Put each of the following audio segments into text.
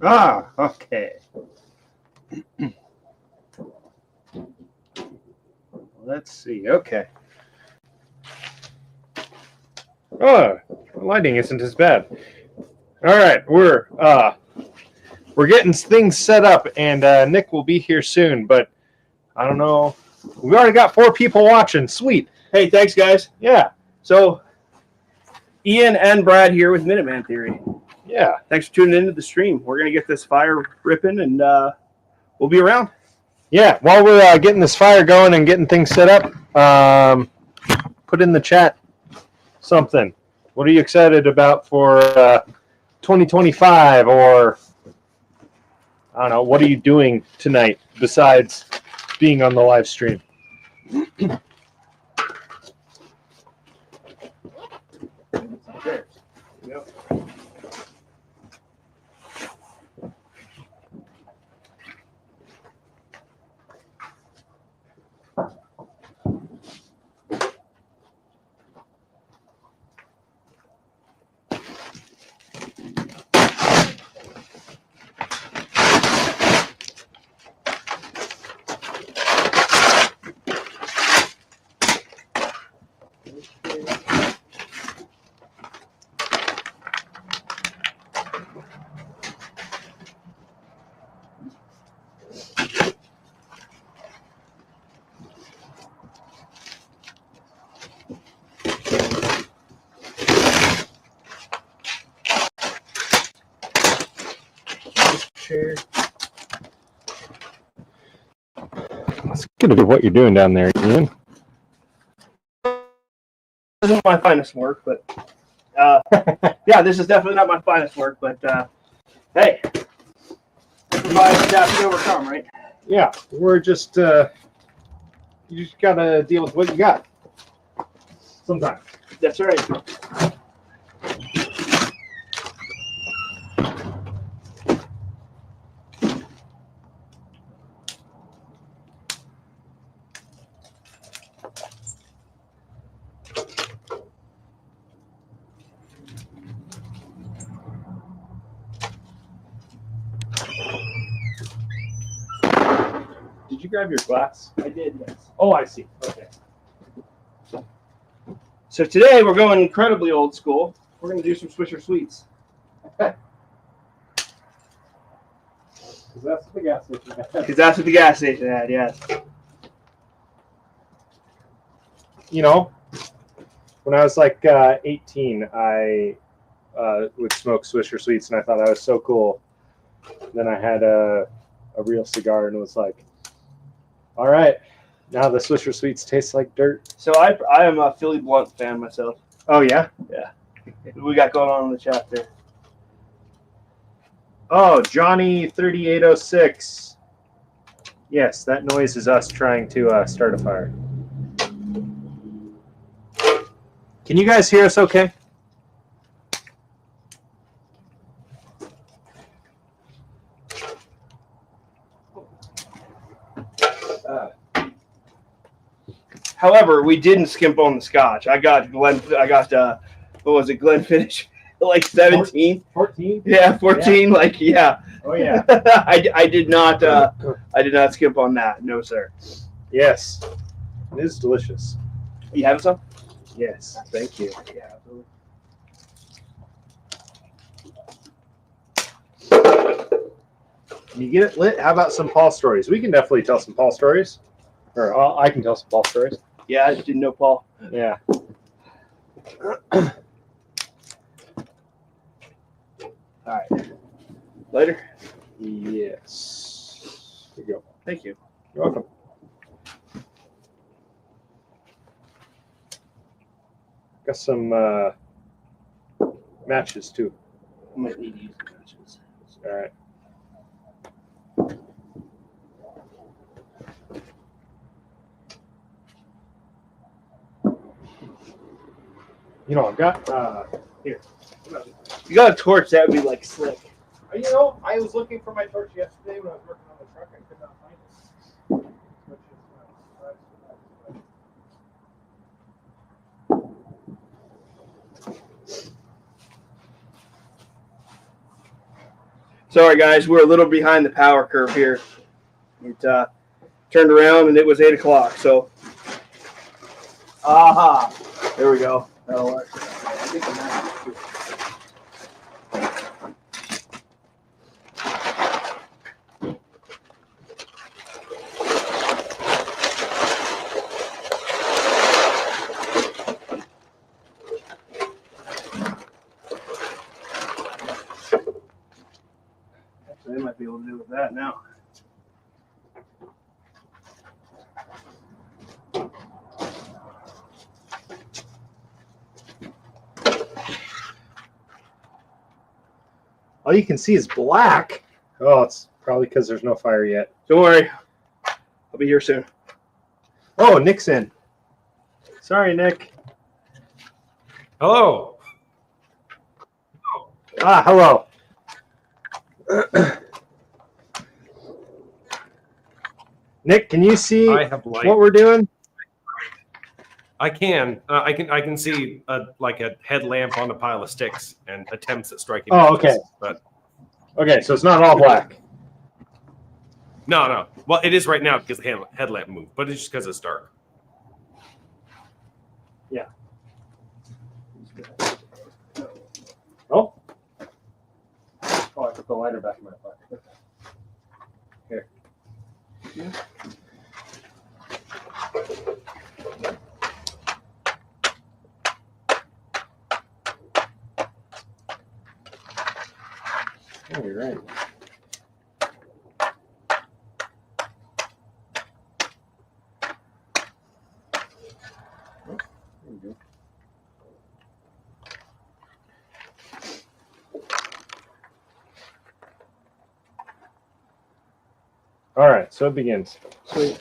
Ah, okay. Let's see. Okay. Oh, the lighting isn't as bad. All right, we're getting things set up, and Nick will be here soon. But I don't know. We've already got 4 people watching. Sweet. Hey, thanks, guys. Yeah. So, Ian and Brad here with Minuteman Theory. Yeah. Thanks for tuning into the stream. We're gonna get this fire ripping, and we'll be around. Yeah. While we're getting this fire going and getting things set up, put in the chat something. What are you excited about for 2025? Or I don't know. What are you doing tonight besides being on the live stream? Yep. It's good to do what you're doing down there, Ian. This isn't my finest work, but yeah, this is definitely not my finest work. But hey, everybody adapt and overcome, right? Yeah, we're just you just gotta deal with what you got. Sometimes. That's right. Did you grab your glass? I did, yes. Oh, I see. Okay. So today we're going incredibly old school. We're going to do some Swisher Sweets. Because that's what the gas station had. Because that's what the gas station had, yes. You know, when I was like 18, I would smoke Swisher Sweets, and I thought I was so cool. Then I had a real cigar and was like, all right, now the Swisher Sweets taste like dirt. So I am a Philly Blunt fan myself. Oh, yeah? Yeah. What we got going on in the chat there? Oh, Johnny 3806. Yes, that noise is us trying to start a fire. Can you guys hear us okay? However, we didn't skimp on the scotch. I got what was it, Glenfiddich? Like 17? 14? Yeah, 14. Yeah. Like, yeah. Oh, yeah. I did not skimp on that. No, sir. Yes. It is delicious. You having some? Yes. Thank you. Yeah, absolutely. Can you get it lit? How about some Paul stories? We can definitely tell some Paul stories. Or I can tell some Paul stories. Yeah, I didn't know Paul. Yeah. All right. Later? Yes. Here you go. Thank you. You're welcome. Got some matches too. I might need to use the matches. All right. You know, I've got here. You got a torch, that would be like slick. You know, I was looking for my torch yesterday when I was working on the truck. I could not find it. Sorry, guys. We're a little behind the power curve here. It turned around and it was 8 o'clock. So, aha. There we go. That'll work. I think I'm not. They might be able to do with that now. All you can see is black. Oh, it's probably because there's no fire yet. Don't worry. I'll be here soon. Oh, Nick's in. Sorry, Nick. Hello. Ah, hello. Nick, can you see I have light. what we're doing? I can. I can see like a headlamp on a pile of sticks and attempts at striking. Oh, matches, okay. But Okay, so it's not all black. no. Well, it is right now because the headlamp moved, but it's just because it's dark. Yeah. Oh. Oh, I put the lighter back in my pocket. Here. Yeah. Oh, you're right. Oh, there you go. All right, so it begins. Sweet.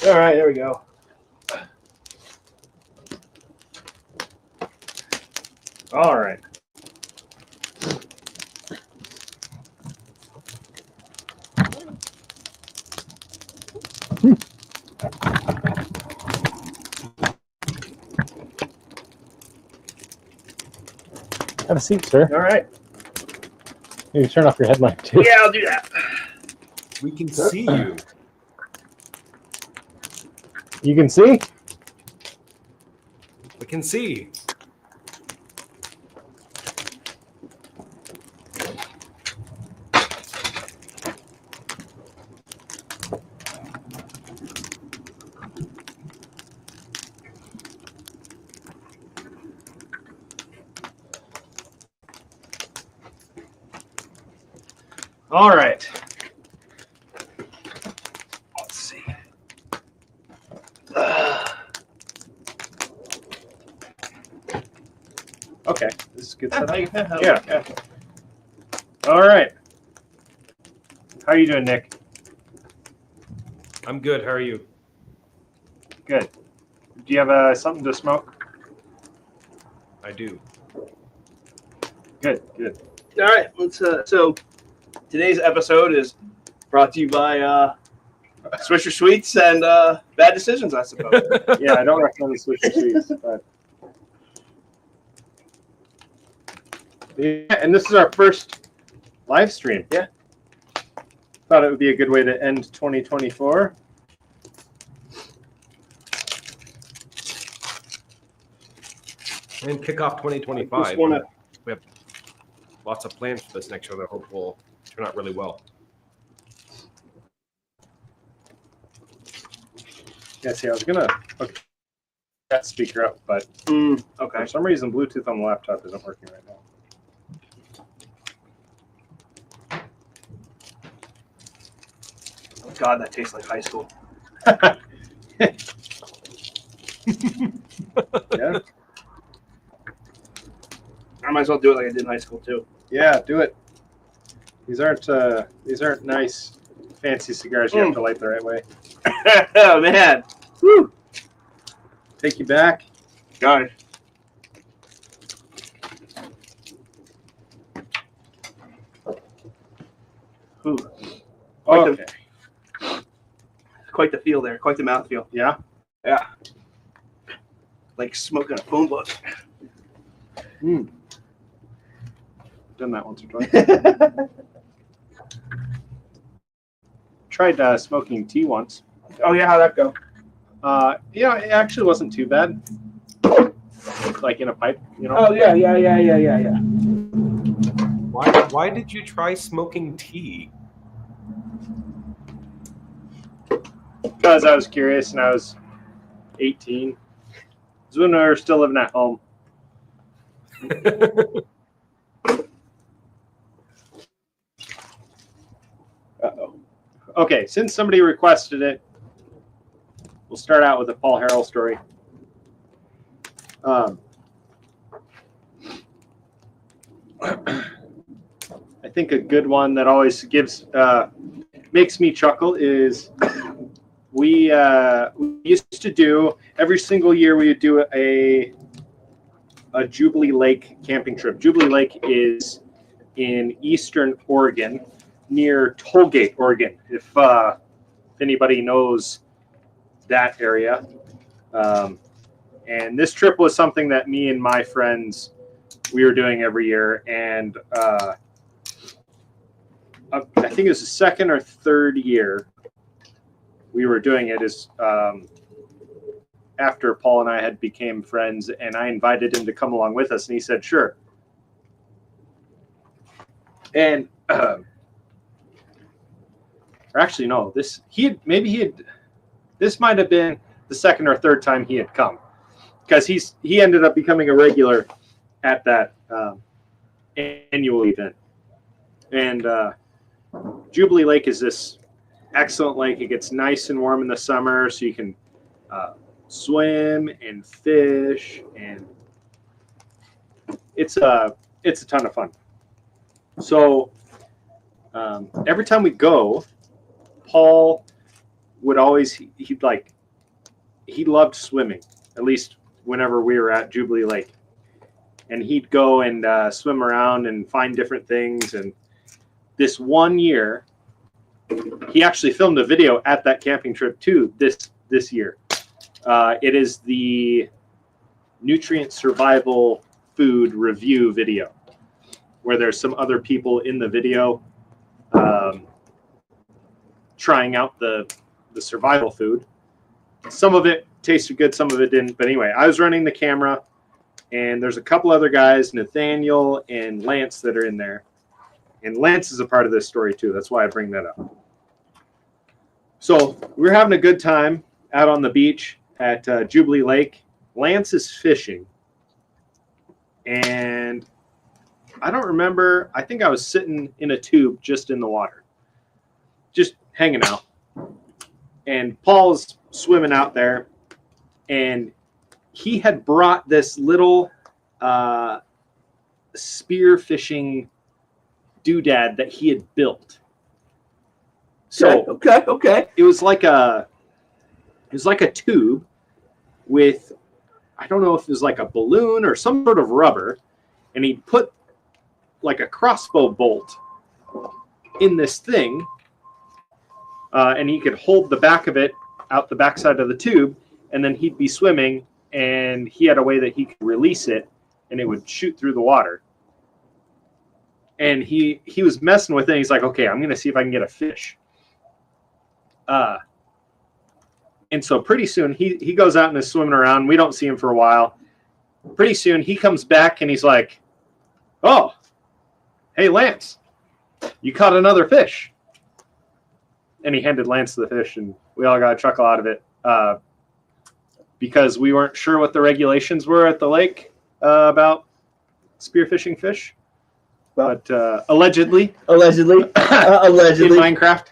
All right, there we go. All right. Have a seat, sir. All right. You turn off your headlight too. Yeah, I'll do that. We can see you. You can see? We can see. All right. Let's see. Okay, this is good Yeah, stuff. Yeah. All right. How are you doing, Nick? I'm good. How are you? Good. Do you have something to smoke? I do. All right. Let's. So today's episode is brought to you by Swisher Sweets and Bad Decisions, I suppose. Yeah, I don't recommend the Swisher Sweets, but yeah, and this is our first live stream. Yeah. Thought it would be a good way to end 2024. And kick off 2025. I just wanna- We have lots of plans for this next show that I hope will turn out really well. Yeah, see, I was gonna hook that speaker up, but okay. for some reason, Bluetooth on the laptop isn't working right now. God, that tastes like high school. Yeah, I might as well do it like I did in high school too. yeah, do it. These aren't nice, fancy cigars. You have to light the right way. Oh man. Woo. Take you back. Got it. Ooh, Okay. quite the feel there. Quite the mouthfeel. Yeah. Yeah. Like smoking a phone book. Done that once or twice. Tried smoking tea once. Oh yeah, how'd that go? Yeah, it actually wasn't too bad. Like in a pipe, you know. Oh yeah. Why did you try smoking tea? Because I was curious and I was 18. It was when we were still living at home. Uh-oh. Okay, since somebody requested it, we'll start out with a Paul Harrell story. I think a good one that always makes me chuckle is we used to do every single year we would do a Jubilee Lake camping trip. Jubilee Lake is in eastern Oregon, near Tollgate, Oregon. If anybody knows that area, and this trip was something that me and my friends we were doing every year, and I think it was the second or third year we were doing it. Is after Paul and I had became friends, and I invited him to come along with us, and he said sure. And or actually no, this might have been the second or third time he had come, because he ended up becoming a regular at that annual event. And Jubilee Lake is this excellent lake. It gets nice and warm in the summer, so you can swim and fish, and it's a ton of fun. So every time we go, Paul would always he loved swimming, at least whenever we were at Jubilee Lake, and he'd go and swim around and find different things. And this one year, he actually filmed a video at that camping trip too. This year, it is the nutrient survival food review video, where there's some other people in the video trying out the survival food. Some of it tasted good, some of it didn't. But anyway, I was running the camera, and there's a couple other guys, Nathaniel and Lance, that are in there. And Lance is a part of this story too. That's why I bring that up. So we're having a good time out on the beach at Jubilee Lake. Lance is fishing, and I don't remember. I think I was sitting in a tube just in the water, just hanging out. And Paul's swimming out there, and he had brought this little spear fishing doodad that he had built. So okay. it was like a tube with, I don't know if it was like a balloon or some sort of rubber, and he put like a crossbow bolt in this thing, and he could hold the back of it out the backside of the tube, and then he'd be swimming, and he had a way that he could release it, and it would shoot through the water. And he was messing with it. And he's like, okay, I'm going to see if I can get a fish. And so pretty soon he goes out and is swimming around. We don't see him for a while. Pretty soon he comes back and he's like, oh, hey, Lance, you caught another fish. And he handed Lance the fish, and we all got a chuckle out of it, because we weren't sure what the regulations were at the lake about spearfishing fish. But allegedly in Minecraft.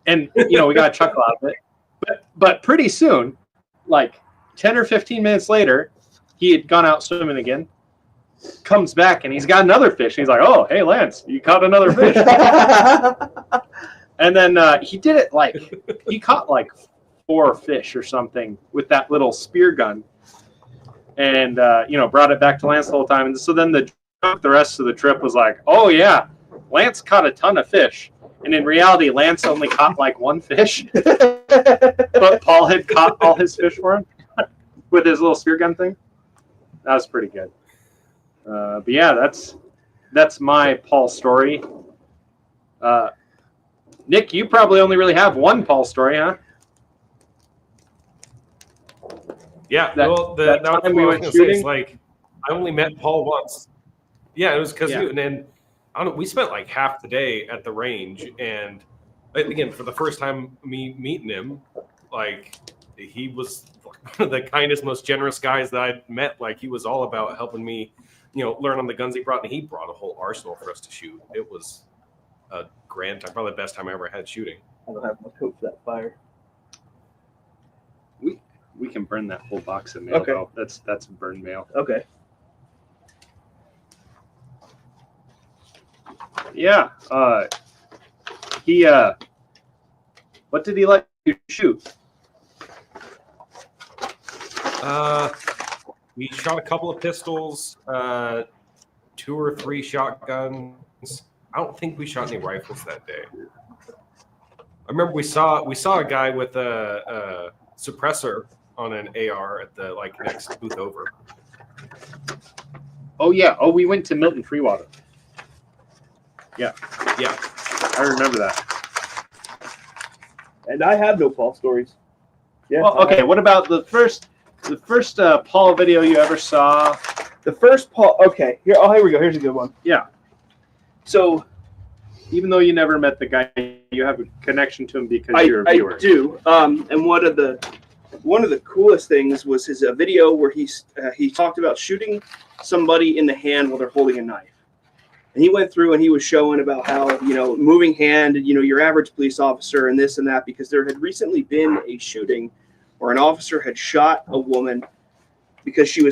And we got a chuckle out of it. But pretty soon, like 10 or 15 minutes later, he had gone out swimming again, comes back, and he's got another fish. And he's like, oh, hey, Lance, you caught another fish. And then he did it he caught 4 fish or something with that little spear gun. And, brought it back to Lance the whole time. And so then the the rest of the trip was like, oh yeah, Lance caught a ton of fish. And in reality, Lance only caught like one fish. But Paul had caught all his fish for him with his little spear gun thing. That was pretty good. But yeah, that's my Paul story. Nick, you probably only really have one Paul story, huh? Yeah, That- well, that that was time what we I was went gonna say. It's shooting? like I only met Paul once. Yeah, it was because Yeah. and then I don't know. We spent like half the day at the range, and again, for the first time me meeting him, like he was one of the kindest, most generous guys that I'd met. Like he was all about helping me, learn on the guns he brought, and he brought a whole arsenal for us to shoot. It was a grand time, probably the best time I ever had shooting. I don't have much hope for that fire. We can burn that whole box of mail. Okay. Though. That's burned mail. Okay. Yeah. What did he let you shoot? We shot a couple of pistols, 2 or 3 shotguns. I don't think we shot any rifles that day. I remember we saw a guy with a suppressor on an AR at the next booth over. Oh yeah. Oh, we went to Milton Freewater. Yeah. I remember that. And I have no Paul stories. Yeah. Well, okay. What about the first Paul video you ever saw? The first Paul. Okay. Here we go. Here's a good one. Yeah. So Even though you never met the guy, you have a connection to him because you're a I viewer. do. And one of the coolest things was his video where he talked about shooting somebody in the hand while they're holding a knife. And he went through and he was showing about how, moving hand, your average police officer and this and that, because there had recently been a shooting where an officer had shot a woman because she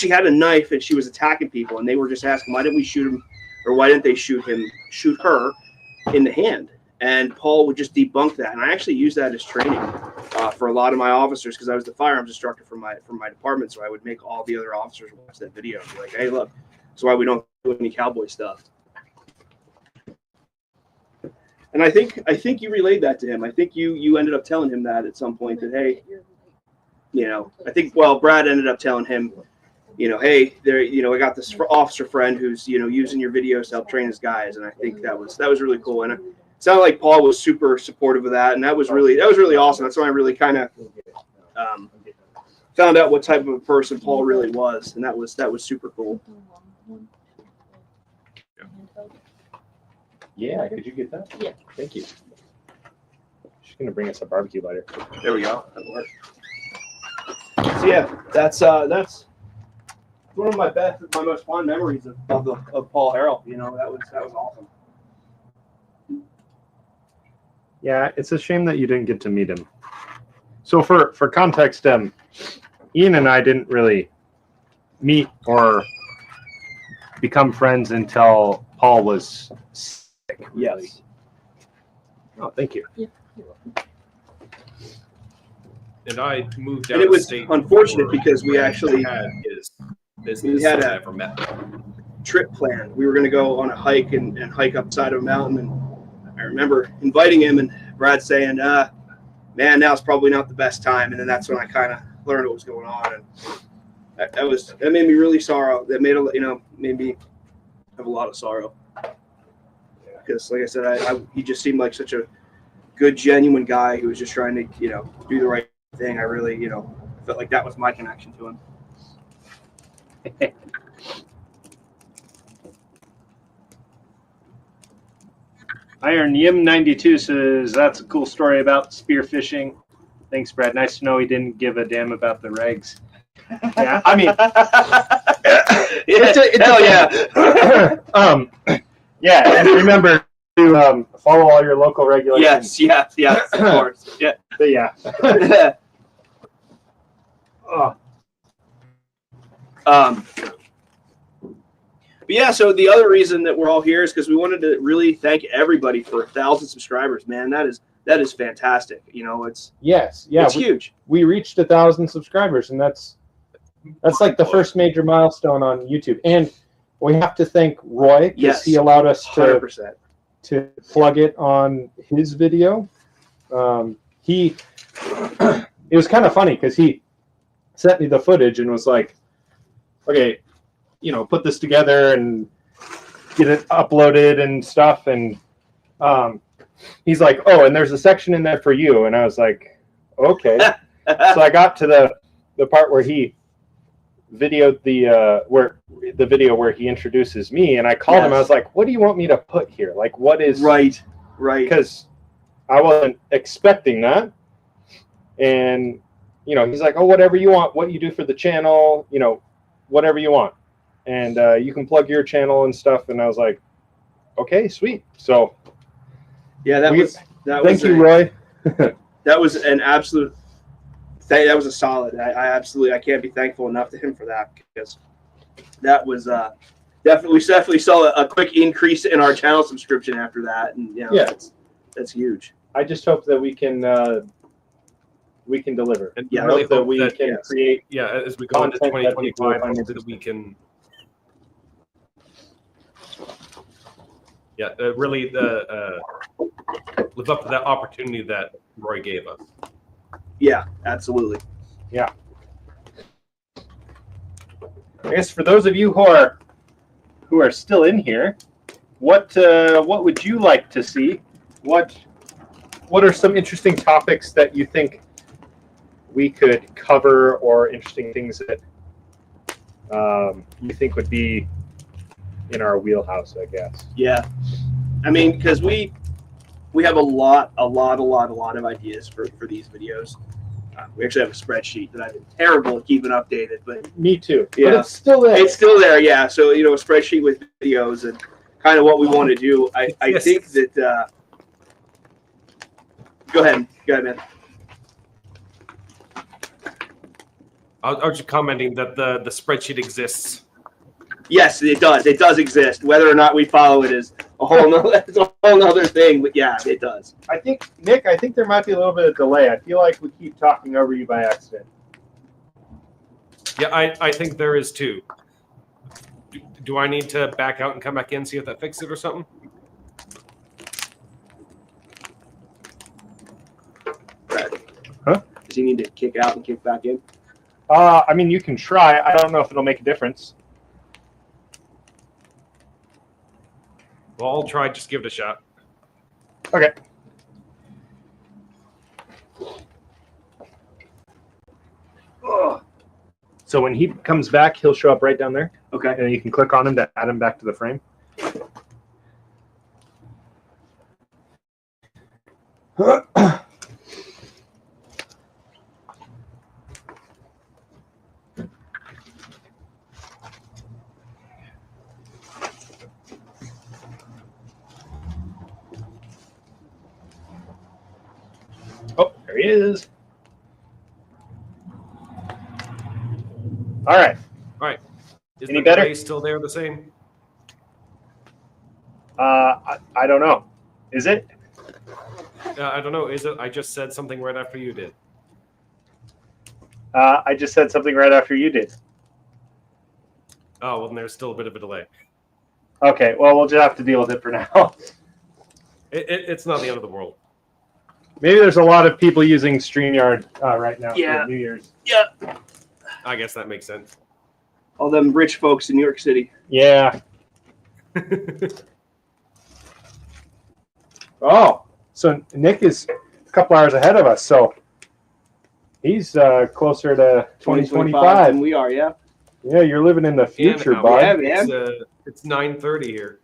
had a knife and she was attacking people, and they were just asking, why didn't we shoot him, or why didn't they shoot her in the hand? And Paul would just debunk that. And I actually used that as training for a lot of my officers, because I was the firearms instructor for my department. So I would make all the other officers watch that video and be like, hey, look, that's why we don't do any cowboy stuff. And I think you relayed that to him. I think you ended up telling him that at some point, that, hey, I think, Brad ended up telling him, hey, there, I got this officer friend who's, using your videos to help train his guys. And I think that was really cool. And it sounded like Paul was super supportive of that. And that was really awesome. That's when I really kind of found out what type of a person Paul really was. And that was super cool. Yeah, could you get that? Yeah. Thank you. She's gonna bring us a barbecue lighter. There we go. That'll work. So yeah, that's one of my most fond memories of Paul Harrell. That was awesome. Yeah, it's a shame that you didn't get to meet him. So for context, Ian and I didn't really meet or become friends until Paul was sick. Yes. Oh, thank you. Yeah. And I moved out And it of was state unfortunate before because we Brad actually had his business. we had so I a- never met him. Trip planned. We were going to go on a hike and hike up side of a mountain. And I remember inviting him, and Brad saying, man, now's probably not the best time. And then that's when I kind of learned what was going on. And that made me really sorrow. That made me have a lot of sorrow. Because like I said, he just seemed like such a good, genuine guy who was just trying to, do the right thing. I really, felt like that was my connection to him. Iron Yim 92 says that's a cool story about spearfishing. Thanks, Brad. Nice to know he didn't give a damn about the regs. Yeah, I mean, Hell yeah. Yeah, and remember to follow all your local regulations. Yes, of course. Yeah. But yeah. Oh. But yeah, so the other reason that we're all here is because we wanted to really thank everybody for 1,000 subscribers. Man, that is fantastic. It's It's huge. We reached 1,000 subscribers, and that's like the first major milestone on YouTube. And we have to thank Roy because Yes, he allowed us 100%. to plug it on his video. It was kind of funny because he sent me the footage and was like, okay, put this together and get it uploaded and stuff. And he's like, oh, and there's a section in there for you. And I was like, okay. So I got to the part where he videoed the video where he introduces me, and I called him. I was like, what do you want me to put here? Like, what is right? Because I wasn't expecting that. And he's like, oh, whatever you want, what you do for the channel, whatever you want, and you can plug your channel and stuff. And I was like, okay, sweet. So yeah, thank you, Roy. That was an absolute. That was a solid. I can't be thankful enough to him for that, because that was definitely saw a quick increase in our channel subscription after that, and that's huge. I just hope that we can deliver. And I really hope that we can create. Yeah, as we go into content that 2025, people hopefully that we can. Yeah, really live up to that opportunity that Roy gave us. Yeah, absolutely. Yeah. I guess for those of you who are still in here, what would you like to see? What are some interesting topics that you think we could cover, or interesting things that you think would be in our wheelhouse, I guess? Yeah, I mean, because we have a lot of ideas for these videos. We actually have a spreadsheet that I've been terrible at keeping updated, but Me too. Yeah. But it's still there. it's still there. Yeah, so a spreadsheet with videos and kind of what we want to do. I Yes. think that. Go ahead, man. I was just commenting that the spreadsheet exists. Yes, it does. It does exist. Whether or not we follow it is a whole nother thing. But yeah, it does. Nick, I think there might be a little bit of delay. I feel like we keep talking over you by accident. Yeah, I think there is too. Do I need to back out and come back in, see if that fixes it or something? Huh? Does he need to kick out and kick back in? I mean, you can try. I don't know if it'll make a difference. Well, I'll try. Just give it a shot. Okay. Ugh. So when he comes back, he'll show up right down there, Okay. and you can click on him to add him back to the frame. Oh, there he is. All right. Is Any the better? delay still there the same? I don't know. Is it? I don't know. Is it? I just said something right after you did. I just said something right after you did. Oh, well, then there's still a bit of a delay. Okay, well, we'll just have to deal with it for now. It's not the end of the world. Maybe there's a lot of people using StreamYard right now Yeah. for New Year's. Yeah. I guess that makes sense. All them rich folks in New York City. Yeah. Oh, so Nick is a couple hours ahead of us, so he's closer to 2025. than we are, yeah. Yeah, you're living in the future, And, bud. yeah, man. It's 9:30 here.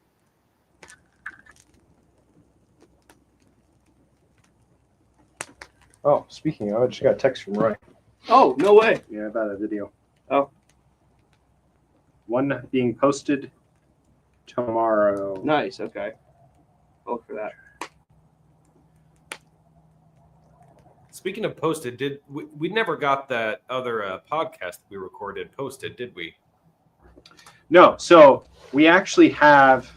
Oh, speaking of, I just got a text from Roy. Oh, no way. Yeah, about a video. Oh. One being posted tomorrow. Nice, okay. I'll look for that. Speaking of posted, we never got that other podcast we recorded posted, did we? No, so we actually have.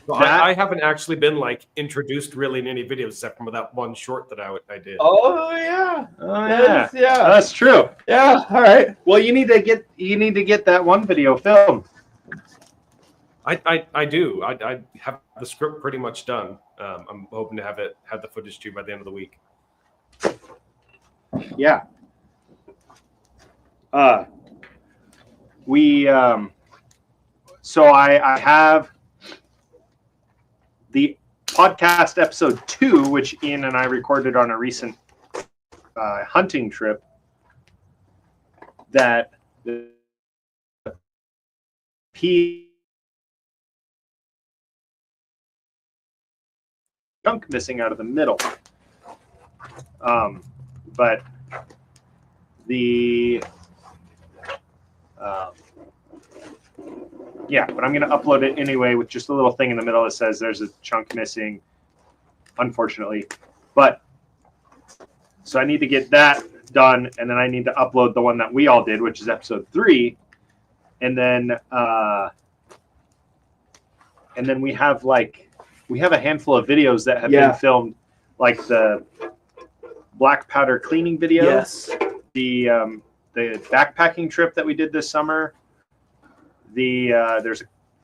Well, That- I haven't actually been introduced really in any videos except for that one short that I did. Oh, yeah. Oh yeah, Yeah. that's true. Yeah, all right. Well, you need to get that one video filmed. I do. I have the script pretty much done. I'm hoping to have the footage to you by the end of the week. Yeah. So I have the podcast episode 2, which Ian and I recorded on a recent hunting trip, that the chunk missing out of the middle. But but I'm going to upload it anyway with just a little thing in the middle that says there's a chunk missing, unfortunately. But so I need to get that done, and then I need to upload the one that we all did, which is episode 3, and then we have a handful of videos that have been filmed, like the black powder cleaning video, the backpacking trip that we did this summer. There's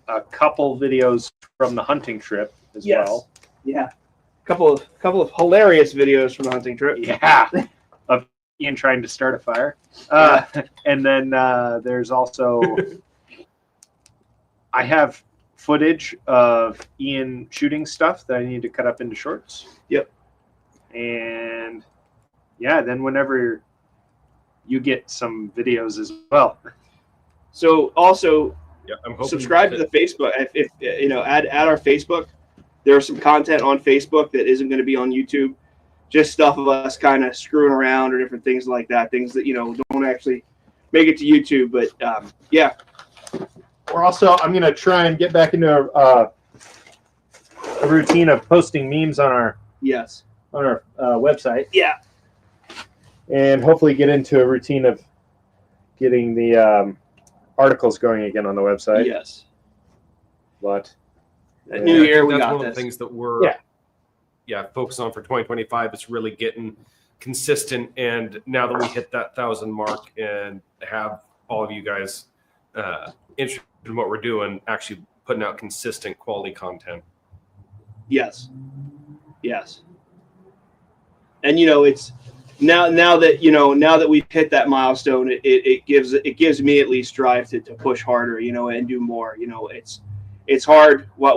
a couple videos from the hunting trip as well. Yeah, couple of hilarious videos from the hunting trip. Yeah, of Ian trying to start a fire. And then there's also I have footage of Ian shooting stuff that I need to cut up into shorts. Yep. And then whenever you get some videos as well. So also, I'm subscribe to the Facebook. If add our Facebook. There's some content on Facebook that isn't going to be on YouTube. Just stuff of us kind of screwing around or different things like that. Things that don't actually make it to YouTube. But We're also, I'm going to try and get back into a routine of posting memes on our website. Yeah. And hopefully get into a routine of getting the articles going again on the website. Yes. But New Year, we that's got one of the things that we're focused on for 2025. It's really getting consistent, and now that we hit that 1,000 mark and have all of you guys interested in what we're doing, actually putting out consistent quality content. Yes. And it's now that we've hit that milestone, it gives me at least drive to push harder, and do more. It's hard we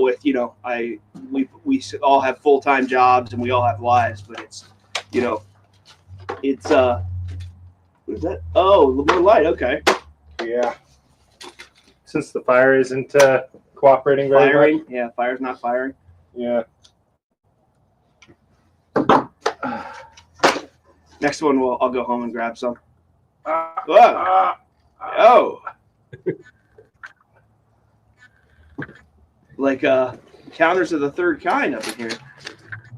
all have full-time jobs and we all have lives, but it's what is that? Oh, more light. Okay. Yeah. Since the fire isn't cooperating very well. Yeah, fire's not firing. Yeah. Next one, I'll go home and grab some. Like Counters of the Third Kind up in here.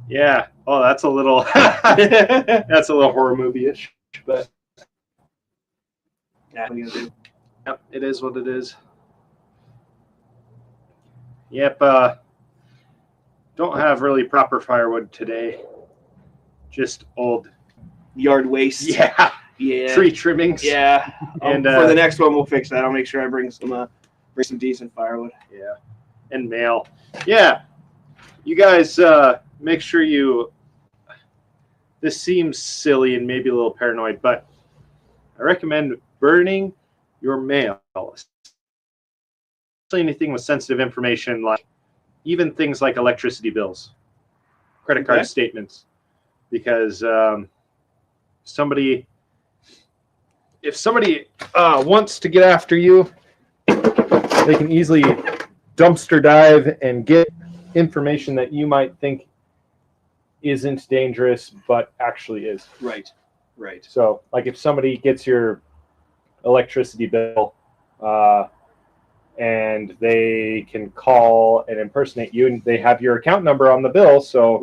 Yeah. Oh, that's a little horror movie-ish, but what are you gonna do? Yep, it is what it is. Yep. Don't have really proper firewood today. Just old yard waste. Yeah. Tree trimmings. Yeah. And for the next one, we'll fix that. I'll make sure I bring some decent firewood. Yeah. And mail. Yeah. You guys make sure you. This seems silly and maybe a little paranoid, but I recommend burning your mail. Especially anything with sensitive information, like even things like electricity bills, credit card statements, because if somebody wants to get after you, they can easily dumpster dive and get information that you might think isn't dangerous but actually is. Right. So like if somebody gets your electricity bill and they can call and impersonate you, and they have your account number on the bill, so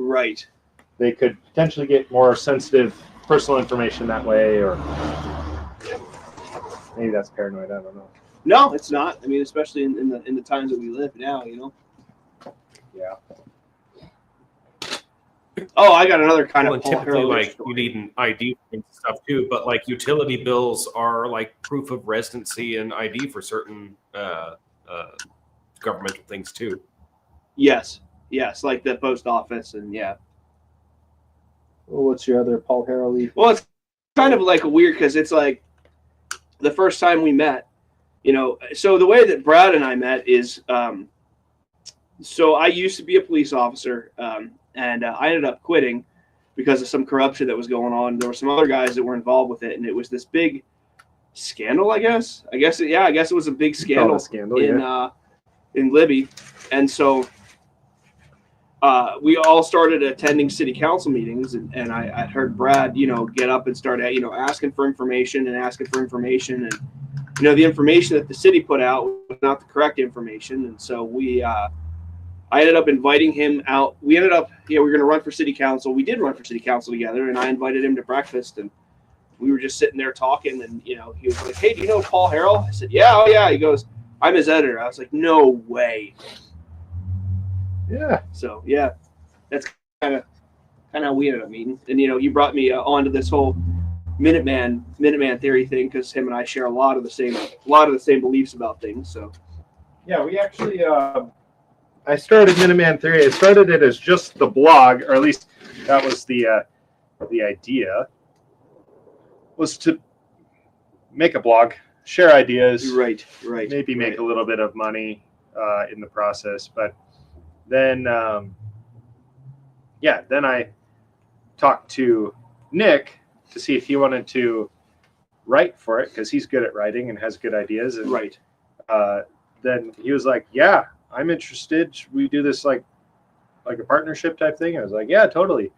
they could potentially get more sensitive personal information that way, or maybe that's paranoid, I don't know. No, it's not. I mean, especially in the times that we live now, Yeah. Oh, I got another kind of typically, like, you need an ID and stuff too, but like utility bills are like proof of residency and ID for certain governmental things too. Yes, like the post office and yeah. Well, what's your other Paul Harrell leaf? Well, it's kind of like a weird because it's like the first time we met, so the way that Brad and I met is, so I used to be a police officer, and I ended up quitting because of some corruption that was going on. There were some other guys that were involved with it, and it was this big scandal, I guess it was a big scandal, in Libby. And so we all started attending city council meetings, and I heard Brad, get up and start, asking for information. And, the information that the city put out was not the correct information. And so I ended up inviting him out. We ended up, we were going to run for city council. We did run for city council together, and I invited him to breakfast, and we were just sitting there talking, and, he was like, "Hey, do you know Paul Harrell?" I said, "Yeah." "Oh, yeah." He goes, "I'm his editor." I was like, "No way." Yeah. So, yeah, that's kind of how we ended up meeting. And, he brought me onto this whole Minuteman theory thing because him and I share a lot of the same beliefs about things. So, yeah, we actually, I started Minuteman Theory. I started it as just the blog, or at least that was the idea, was to make a blog, share ideas, right, maybe make a little bit of money in the process. But then, then I talked to Nick to see if he wanted to write for it because he's good at writing and has good ideas. And then he was like, "Yeah, I'm interested. Should we do this like a partnership type thing?" I was like, "Yeah, totally."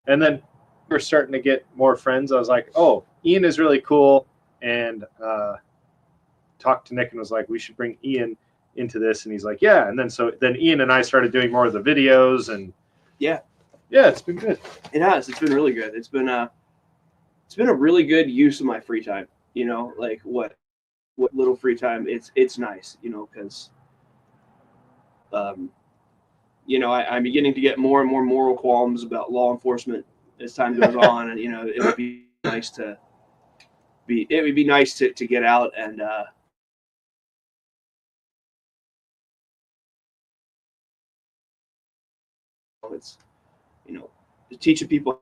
And then we were starting to get more friends. I was like, "Oh, Ian is really cool," and talked to Nick and was like, "We should bring Ian into this." And he's like, "Yeah." And then Ian and I started doing more of the videos, and yeah, it's been good. It has. It's been really good. It's been a really good use of my free time. Like what little free time. It's nice. Because I'm beginning to get more and more moral qualms about law enforcement as time goes on, and it would be nice to get out and it's teaching people.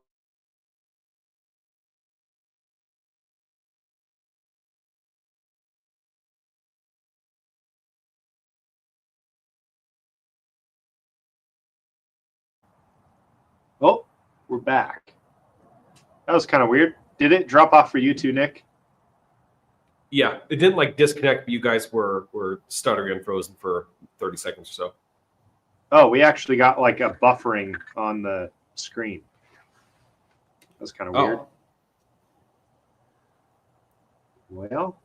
Oh, we're back. That was kind of weird. Did it drop off for you too, Nick? Yeah, it didn't like disconnect, but you guys were stuttering and frozen for 30 seconds or so. Oh, we actually got like a buffering on the screen. That was kind of weird. Well,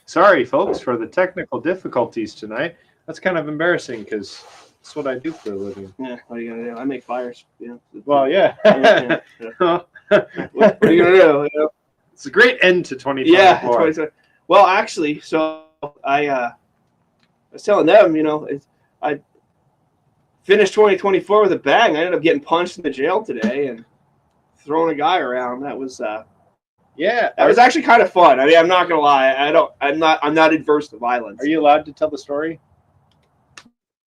sorry, folks, for the technical difficulties tonight. That's kind of embarrassing because that's what I do for a living. Yeah, what are you gonna do? I make fires. Well, yeah. What are you gonna do? It's a great end to 2024. Yeah, 2020. Well, actually, so I was telling them, I finished 2024 with a bang. I ended up getting punched in the jail today and throwing a guy around. That was that was actually kind of fun. I mean, I'm not gonna lie. I'm not adverse to violence. Are you allowed to tell the story?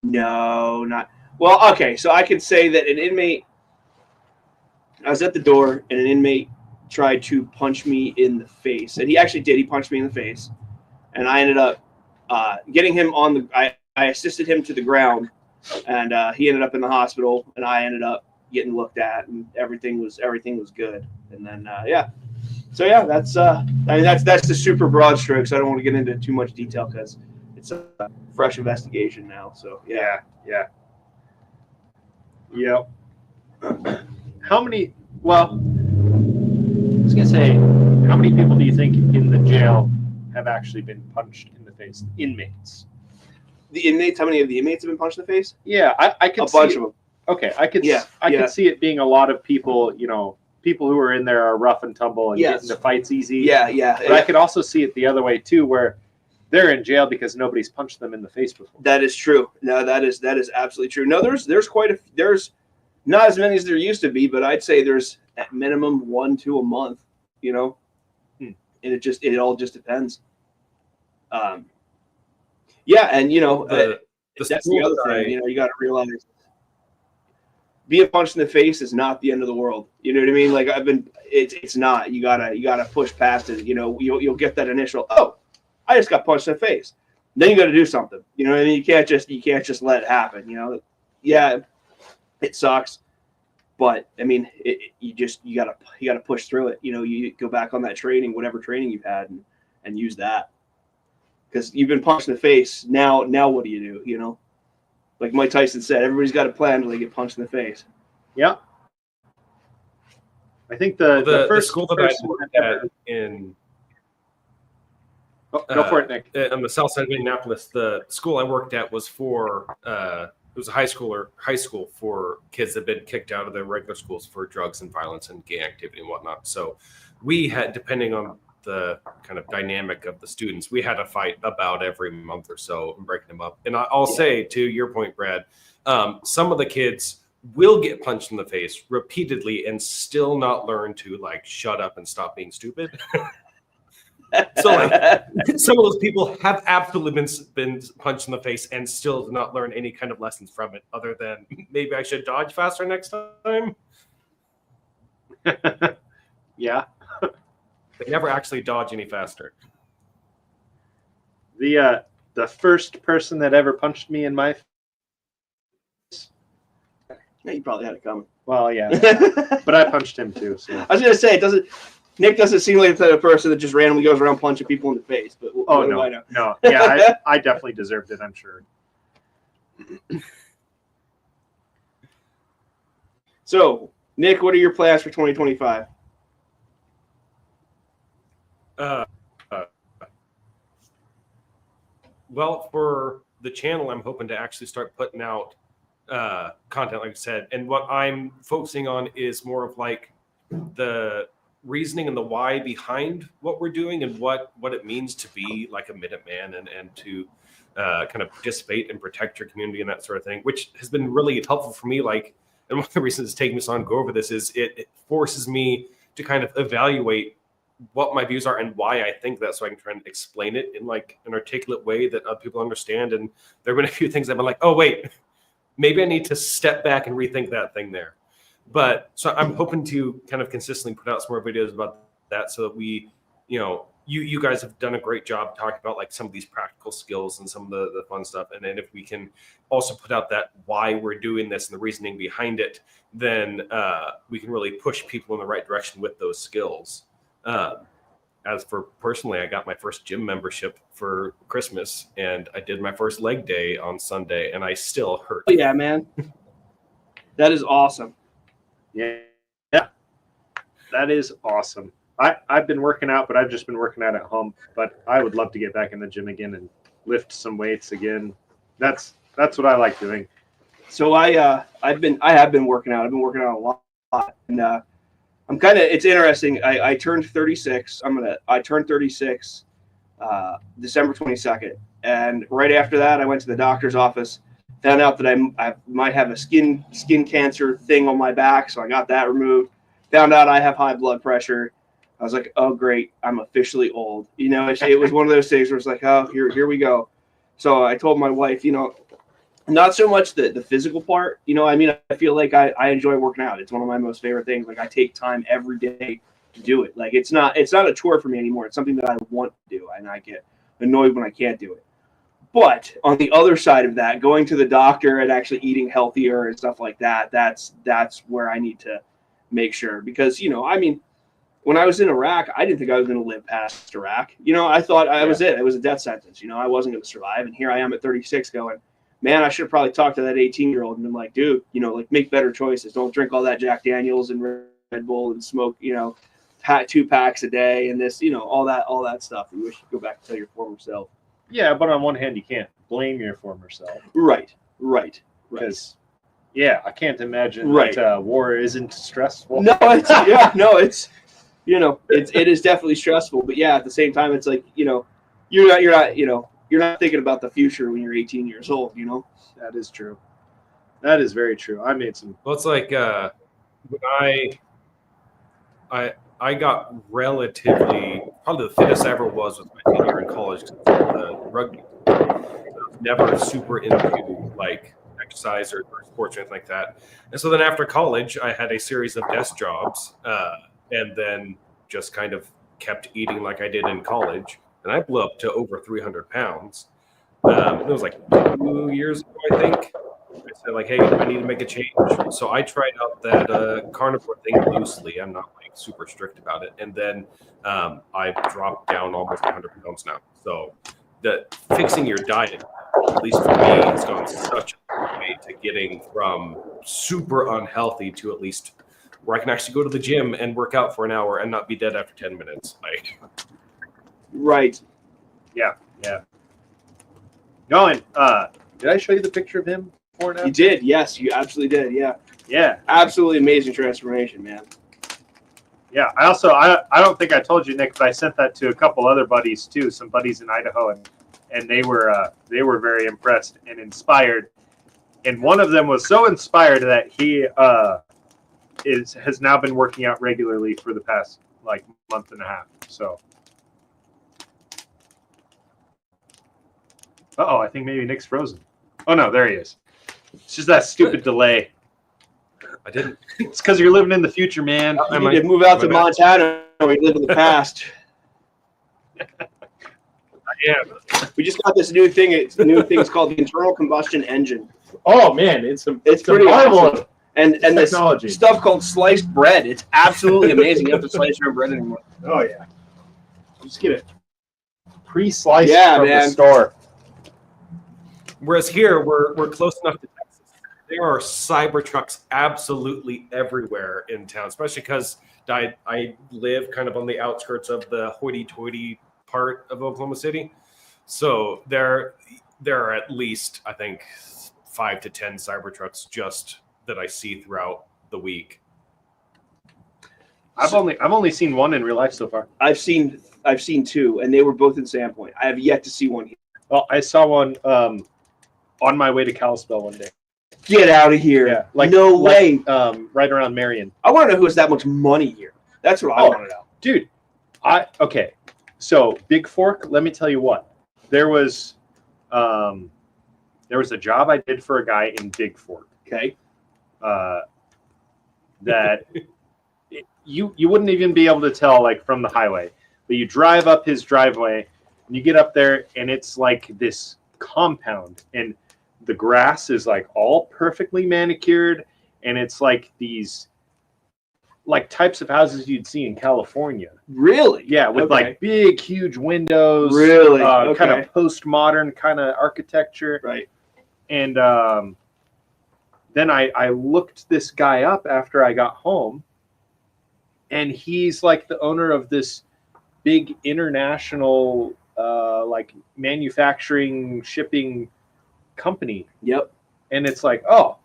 No, not well. Okay, so I can say that an inmate. I was at the door, and an inmate tried to punch me in the face, and he actually did. He punched me in the face, and I ended up getting him on the. I assisted him to the ground, and he ended up in the hospital, and I ended up getting looked at, and everything was good. And then so that's that's the super broad strokes. I don't want to get into too much detail because it's a fresh investigation now. So yeah. Yep. How many? Well, I was gonna say, how many people do you think in the jail have actually been punched in the face? Inmates. The inmates. How many of the inmates have been punched in the face? Yeah, I could see bunch of them. Okay, I could see it being a lot of people. People who are in there are rough and tumble and get into fights easy. Yeah. But I could also see it the other way too, where they're in jail because nobody's punched them in the face before. That is true. No, that is absolutely true. No, there's not as many as there used to be, but I'd say there's at minimum 1-2 a month. And it all just depends. Yeah, and The that's school the other that thing. You got to realize being punched in the face is not the end of the world. You know what I mean? Like it's not. You gotta push past it. You'll get that initial, oh, I just got punched in the face. Then you got to do something. You know what I mean? You can't just let it happen. Yeah, it sucks, but I mean, you gotta push through it. You go back on that training, whatever training you've had, and use that. Because you've been punched in the face. Now what do you do? Like Mike Tyson said, everybody's got a plan until they get punched in the face. Yeah. I think the first school that person I worked that ever... at in go for it, Nick. on the south side of Indianapolis, the school I worked at was for it was a high school for kids that had been kicked out of their regular schools for drugs and violence and gang activity and whatnot. So we had, depending on the kind of dynamic of the students, we had a fight about every month or so and breaking them up. And I'll say, to your point, Brad, some of the kids will get punched in the face repeatedly and still not learn to like shut up and stop being stupid. So like some of those people have absolutely been punched in the face and still not learn any kind of lessons from it, other than maybe I should dodge faster next time. Yeah. They never actually dodge any faster. The first person that ever punched me in my face. Yeah, you probably had it coming. Well, yeah, but I punched him too. So I was gonna say, Nick doesn't seem like the type of person that just randomly goes around punching people in the face. But no, yeah, I definitely deserved it. I'm sure. So, Nick, what are your plans for 2025? Well, for the channel, I'm hoping to actually start putting out content, like I said. And what I'm focusing on is more of like the reasoning and the why behind what we're doing and what it means to be like a Minuteman and to kind of participate and protect your community and that sort of thing, which has been really helpful for me. Like, and one of the reasons it's taking me so long to go over this is it forces me to kind of evaluate what my views are and why I think that, so I can try and explain it in like an articulate way that other people understand. And there have been a few things I've been like, oh wait, maybe I need to step back and rethink that thing there. But so I'm hoping to kind of consistently put out some more videos about that, so that we, you guys have done a great job talking about like some of these practical skills and some of the fun stuff. And then if we can also put out that why we're doing this and the reasoning behind it, then we can really push people in the right direction with those skills. As for personally, I got my first gym membership for Christmas, and I did my first leg day on Sunday, and I still hurt. Oh, yeah, man. That is awesome. Yeah, that is awesome. I've been working out, but I've just been working out at home. But I would love to get back in the gym again and lift some weights again. That's what I like doing. So I have been working out. I've been working out a lot, and I'm kind of, it's interesting. I turned 36. I turned 36 December 22nd, and right after that, I went to the doctor's office. Found out that I might have a skin cancer thing on my back, so I got that removed. Found out I have high blood pressure. I was like, oh great, I'm officially old. It was one of those things where it's like, oh, here we go. So I told my wife, not so much the physical part. I feel like I enjoy working out. It's one of my most favorite things. Like I take time every day to do it. Like it's not a chore for me anymore. It's something that I want to do, and I get annoyed when I can't do it. But on the other side of that, going to the doctor and actually eating healthier and stuff like that, that's where I need to make sure. Because, when I was in Iraq, I didn't think I was going to live past Iraq. I thought I was it. It was a death sentence. I wasn't going to survive. And here I am at 36 going, man, I should have probably talked to that 18-year-old and been like, dude, make better choices. Don't drink all that Jack Daniels and Red Bull and smoke, 2 packs a day and this, all that stuff. You wish you could go back and tell your former self. Yeah, but on one hand, you can't blame your former self. Right. Because, I can't imagine that war isn't stressful. No, it is definitely stressful. But yeah, at the same time, it's like, you're not thinking about the future when you're 18 years old. That is true. That is very true. I made some. Well, it's like when I got relatively, probably the fittest I ever was my 10 year in college, the rugby. never super into like exercise or sports or anything like that. And so then after college, I had a series of desk jobs, and then just kind of kept eating like I did in college. And I blew up to over 300 pounds. It was like 2 years ago, I think. I said, like, hey, I need to make a change. So I tried out that carnivore thing loosely. I'm not like super strict about it. And then I've dropped down almost 100 pounds now. So the fixing your diet, at least for me, has gone such a long way to getting from super unhealthy to at least where I can actually go to the gym and work out for an hour and not be dead after 10 minutes. Like, Right. Yeah. Going. Did I show you the picture of him before now? You did. Yes, you absolutely did. Yeah. Yeah. Absolutely amazing transformation, man. Yeah. I don't think I told you, Nick, but I sent that to a couple other buddies too, some buddies in Idaho, and they were very impressed and inspired. And one of them was so inspired that he has now been working out regularly for the past like month and a half. So. Uh-oh, I think maybe Nick's frozen. Oh, no, there he is. It's just that stupid delay. I didn't. It's because you're living in the future, man. You need to move out to Montana where we live in the past. Yeah. We just got this new thing. It's called the internal combustion engine. Oh, man, it's pretty awesome. And this technology. stuff called sliced bread. It's absolutely amazing. You don't have to slice your own bread anymore. Oh, yeah. Just get it pre-sliced from man. the store. Whereas here, we're close enough to Texas. There are Cybertrucks absolutely everywhere in town, especially because I live kind of on the outskirts of the hoity-toity part of Oklahoma City. So there are at least, I think, 5 to 10 Cybertrucks just that I see throughout the week. I've only seen one in real life so far. I've seen 2, and they were both in Sandpoint. I have yet to see one here. Well, I saw one on my way to Kalispell one day. Get out of here. Yeah, no way. Right around Marion. I want to know who has that much money here. That's what I want to know. Dude, okay. So Big Fork, let me tell you what. There was a job I did for a guy in Big Fork. Okay. That you wouldn't even be able to tell like from the highway. But you drive up his driveway and you get up there and it's like this compound, and the grass is like all perfectly manicured, and it's like these like types of houses you'd see in California. Really? Yeah, with like big, huge windows. Really? Kind of postmodern kind of architecture. Right. And then I looked this guy up after I got home, and he's like the owner of this big international like manufacturing shipping company. Yep. And it's like, oh,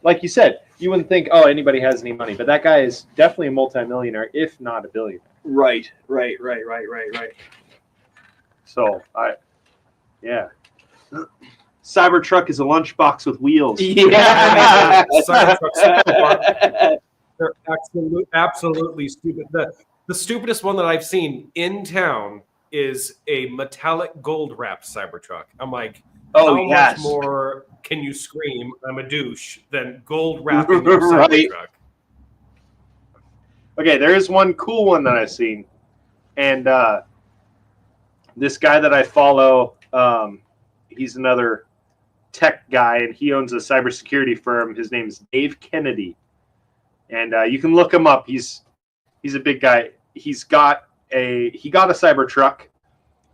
like you said, you wouldn't think, oh, anybody has any money, but that guy is definitely a multimillionaire, if not a billionaire. Right. So Cybertruck is a lunchbox with wheels. Yeah. Cybertrucks they're absolutely stupid. The stupidest one that I've seen in town is a metallic gold wrapped Cybertruck. I'm like, how much more can you scream I'm a douche than gold wrapping your Cybertruck? Okay, there is one cool one that I've seen, and this guy that I follow, he's another tech guy, and he owns a cybersecurity firm. His name's Dave Kennedy, and you can look him up. He's a big guy. He got a Cybertruck,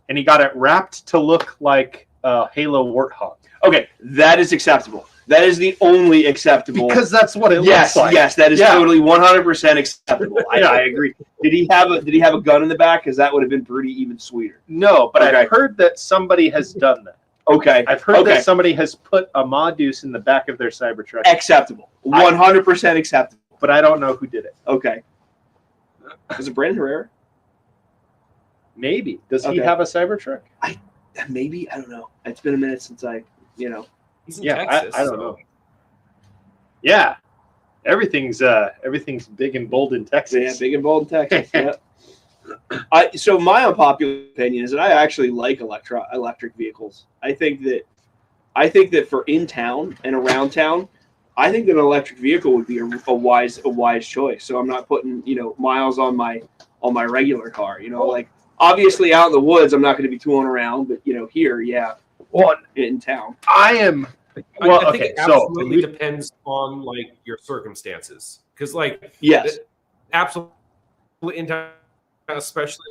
and he got it wrapped to look like a Halo Warthog. Okay, that is acceptable. That is the only acceptable. Because that's what it looks like. Yes, that is totally 100% acceptable. I agree. Did he have a gun in the back? Because that would have been pretty even sweeter. No, but I've heard that somebody has done that. Okay. I've heard that somebody has put a Modus in the back of their Cybertruck. Acceptable. 100% acceptable. But I don't know who did it. Okay. Was it Brandon Herrera? Maybe. Does he have a Cybertruck? Maybe. I don't know. It's been a minute since He's in Texas, I don't know. Yeah. Everything's big and bold in Texas. Yeah, big and bold in Texas. Yeah. So my unpopular opinion is that I actually like electric vehicles. I think that I think that for in town and around town, I think that an electric vehicle would be a wise choice. So I'm not putting miles on my regular car. Like obviously out in the woods, I'm not going to be tooling around, but here, yeah, Well, in town. I am. I think it absolutely depends on like your circumstances, because like yes, absolutely in town, especially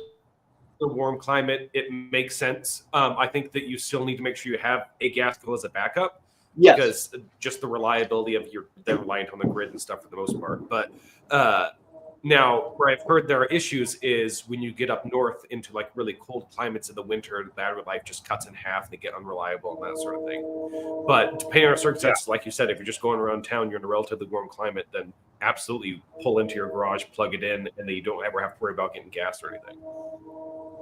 the warm climate, it makes sense. I think that you still need to make sure you have a gas bill as a backup. yes, Because just the reliability of they're reliant on the grid and stuff for the most part. But now where I've heard there are issues is when you get up north into like really cold climates in the winter, the battery life just cuts in half and they get unreliable and that sort of thing. But depending on circumstances, like you said, if you're just going around town, you're in a relatively warm climate, then absolutely pull into your garage, plug it in, and then you don't ever have to worry about getting gas or anything.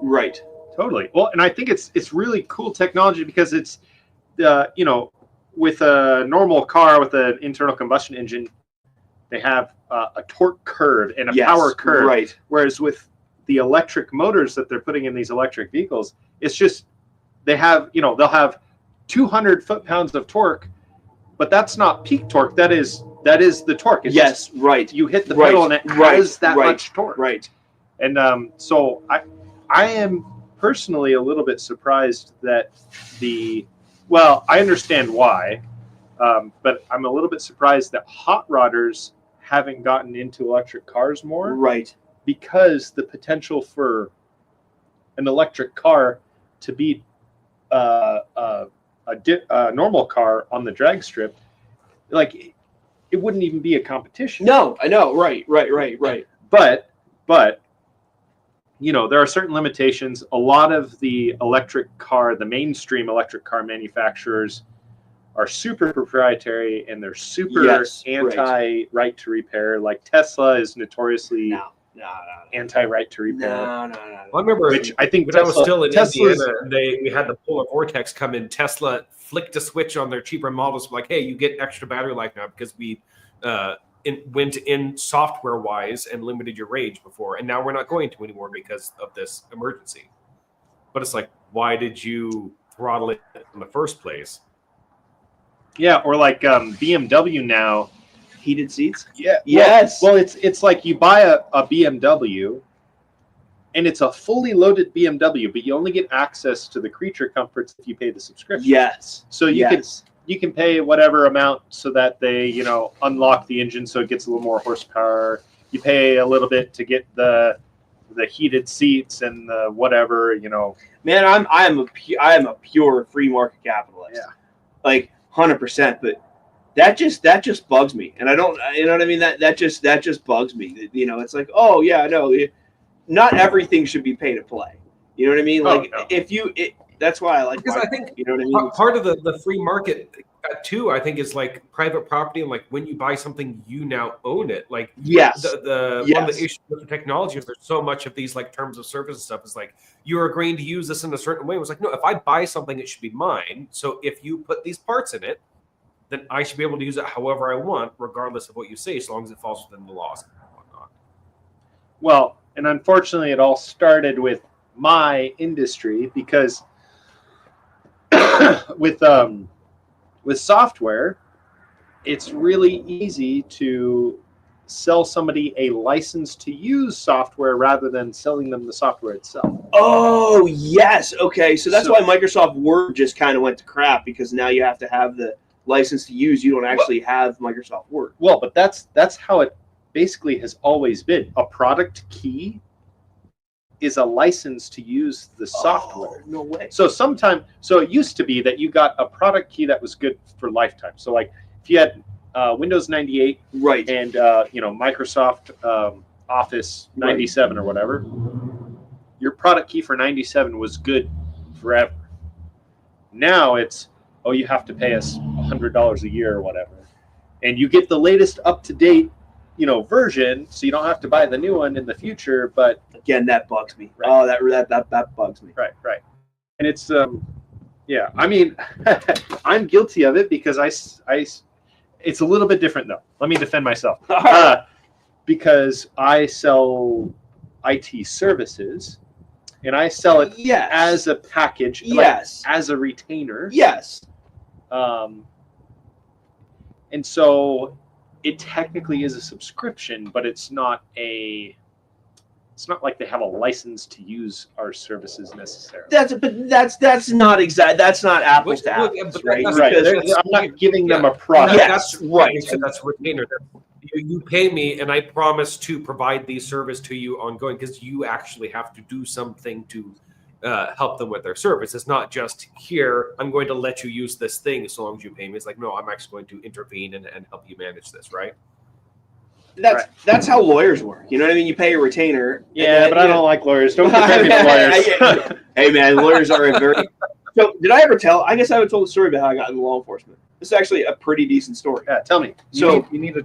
right, totally. Well, and I think it's really cool technology because it's with a normal car with an internal combustion engine, they have a torque curve and a power curve. Right. Whereas with the electric motors that they're putting in these electric vehicles, it's just they'll have 200 foot-pounds of torque, but that's not peak torque. That is the torque. It's just, right. you hit the pedal and it has that much torque. Right. And so I am personally a little bit surprised that I understand why, but I'm a little bit surprised that hot rodders haven't gotten into electric cars more. Right. Because the potential for an electric car to beat a normal car on the drag strip, like it wouldn't even be a competition. No, I know. Right. But there are certain limitations. A lot of the mainstream electric car manufacturers are super proprietary and they're super anti right to repair. Like Tesla is notoriously anti right to repair. No. Well, I remember which I think when I was still in Tesla's, Indiana, we had the polar vortex come in. Tesla flicked a switch on their cheaper models, like, hey, you get extra battery life now because we went in software wise and limited your range before, and now we're not going to anymore because of this emergency. But it's like, why did you throttle it in the first place? Yeah, or like BMW now, heated seats. Yeah. Yes. Well, it's like you buy a BMW, and it's a fully loaded BMW, but you only get access to the creature comforts if you pay the subscription. Yes. So you can pay whatever amount so that they unlock the engine so it gets a little more horsepower. You pay a little bit to get the heated seats and the whatever. Man, I am a pure free market capitalist. Yeah. Like 100%, but that just bugs me, and I don't, what I mean, that just bugs me. It's like, oh yeah, no, not everything should be pay to play. You know what I mean? Like that's why I like. Because I think what I mean. Part of the free market too, I think, is like private property, and like when you buy something, you now own it. Like one of the issues with the technology is there's so much of these like terms of service and stuff is like you're agreeing to use this in a certain way. It was like, no, if I buy something, it should be mine. So if you put these parts in it, then I should be able to use it however I want, regardless of what you say, as long as it falls within the laws and whatnot. Well, and unfortunately, it all started with my industry because with software, it's really easy to sell somebody a license to use software rather than selling them the software itself. Oh yes, okay. So that's why Microsoft Word just kind of went to crap, because now you have to have the license to use. You don't actually have Microsoft Word. Well, but that's how it basically has always been. A product key is a license to use the software. Oh, no way. So it used to be that you got a product key that was good for lifetime. So like if you had Windows 98 right, and Microsoft Office 97 or whatever, your product key for 97 was good forever. Now it's, you have to pay us $100 a year or whatever, and you get the latest up-to-date version, so you don't have to buy the new one in the future. But again, that bugs me. Right. Oh, that bugs me. Right. And it's I mean, I'm guilty of it because it's a little bit different though. Let me defend myself. Because I sell IT services, and I sell it as a package, as a retainer. Yes. And so it technically is a subscription, but it's not like they have a license to use our services necessarily. That's not exact. That's not apples to apples, right? Right. I'm not giving them a product. Yes, right. That's retainer. You pay me, and I promise to provide these service to you ongoing, because you actually have to do something to help them with their service. It's not just here, I'm going to let you use this thing so long as you pay me. It's like, no, I'm actually going to intervene and help you manage this, right? That's how lawyers work. You know what I mean? You pay a retainer. Yeah, but I don't like lawyers. Don't compare me to lawyers. Hey, man, lawyers are a very... So, did I ever tell... I guess I haven't told the story about how I got into law enforcement. This is actually a pretty decent story. Yeah, tell me. So you need a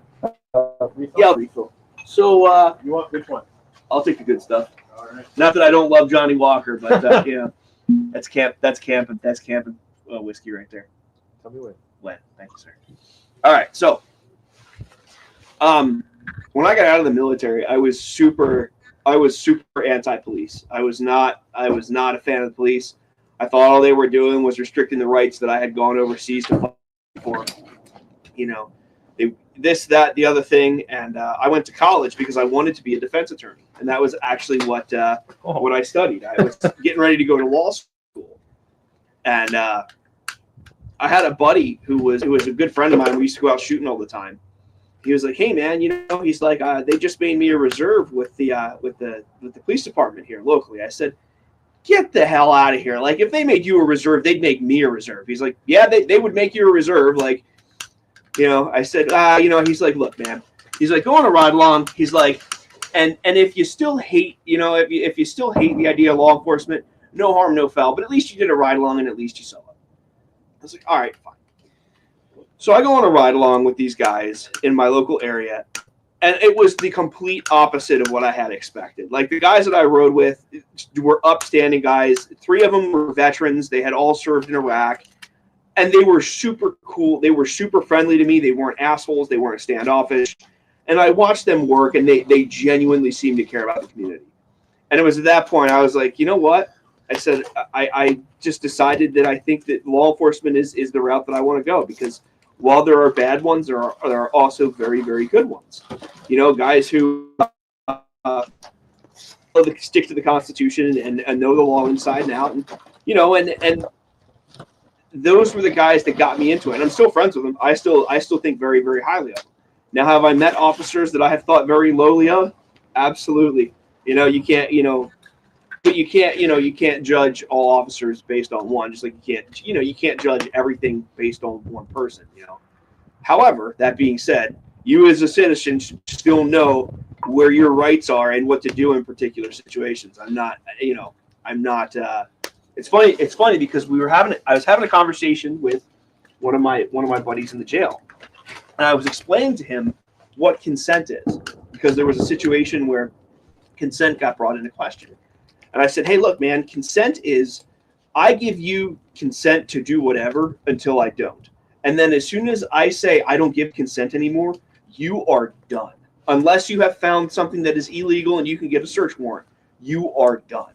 refill? Yeah, refill. So, you want which one? I'll take the good stuff. All right. Not that I don't love Johnny Walker, but that's camp whiskey right there. Tell me when. When? Thank you, sir. All right, so when I got out of the military, I was super anti-police. I was not a fan of the police. I thought all they were doing was restricting the rights that I had gone overseas to fight for. You know, this, that, the other thing, and I went to college because I wanted to be a defense attorney, and that was actually what I studied. I was getting ready to go to law school, and I had a buddy who was a good friend of mine. We used to go out shooting all the time. He was like, "Hey, man, he's like, they just made me a reserve with the police department here locally." I said, "Get the hell out of here! Like, if they made you a reserve, they'd make me a reserve." He's like, "Yeah, they would make you a reserve." Like, I said, he's like, "Look, man," he's like, "Go on a ride along." He's like, and if you still hate, if you still hate the idea of law enforcement, no harm, no foul. But at least you did a ride along, and at least you saw it. I was like, all right, fine. So I go on a ride along with these guys in my local area, and it was the complete opposite of what I had expected. Like, the guys that I rode with were upstanding guys. 3 of them were veterans. They had all served in Iraq, and they were super cool. They were super friendly to me. They weren't assholes. They weren't standoffish. And I watched them work, and they genuinely seemed to care about the community. And it was at that point I was like, you know what? I said, I just decided that I think that law enforcement is the route that I want to go, because while there are bad ones, there are also very, very good ones. Guys who stick to the Constitution and know the law inside and out, and those were the guys that got me into it. And I'm still friends with them. I still think very, very highly of them. Now, have I met officers that I have thought very lowly of? Absolutely. You can't, but you can't judge all officers based on one, just like you can't judge everything based on one person, However, that being said, you as a citizen still know where your rights are and what to do in particular situations. It's funny because I was having a conversation with one of my buddies in the jail, and I was explaining to him what consent is, because there was a situation where consent got brought into question. And I said, "Hey, look, man, consent is, I give you consent to do whatever until I don't. And then as soon as I say I don't give consent anymore, you are done. Unless you have found something that is illegal and you can get a search warrant, you are done."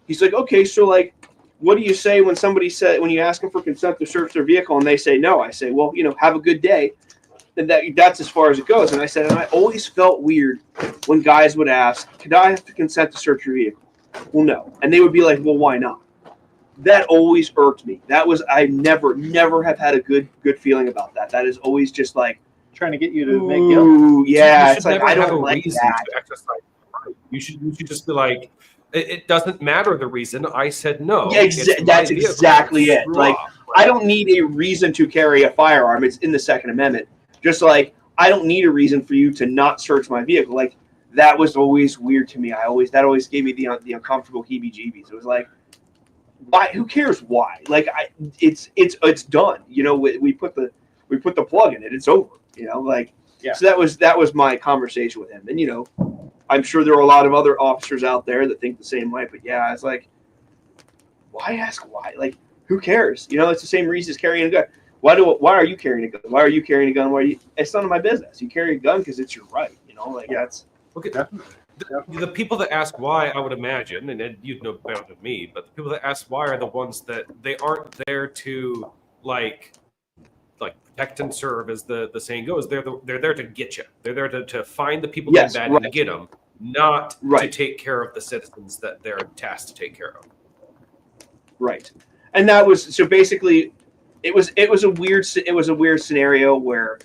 He's like, "Okay, so like, what do you say when when you ask them for consent to search their vehicle and they say no?" I say, "Well, have a good day." And that's as far as it goes. And I said, and I always felt weird when guys would ask, "Could I have to consent to search your vehicle?" Well, no. And they would be like, "Well, why not?" That always irked me. I never have had a good feeling about that. That is always just like trying to get you to make guilt. Yeah, it's like, I don't like that. To exercise. You should just be like, it doesn't matter the reason. I said no. Yeah, that's exactly it. Like, I don't need a reason to carry a firearm. It's in the Second Amendment. Just like, I don't need a reason for you to not search my vehicle. Like, that was always weird to me. That always gave me the uncomfortable heebie-jeebies. It was like, why? Who cares why? Like, it's done. We put the plug in it. It's over. Yeah. So that was my conversation with him. And I'm sure there are a lot of other officers out there that think the same way. But yeah, it's like, why ask why? Like, who cares? It's the same reason as carrying a gun. Why are you carrying a gun? Why are you carrying a gun? It's none of my business. You carry a gun because it's your right. That's okay. The people that ask why, I would imagine, and you'd know better than me, but the people that ask why are the ones that they aren't there to like like protect and serve, as the saying goes. They're there to get you. They're there to find the people Yes, going bad right. and get them, not to Right. take care of the citizens that they're tasked to take care of. Right. And that was so basically, it was a weird scenario where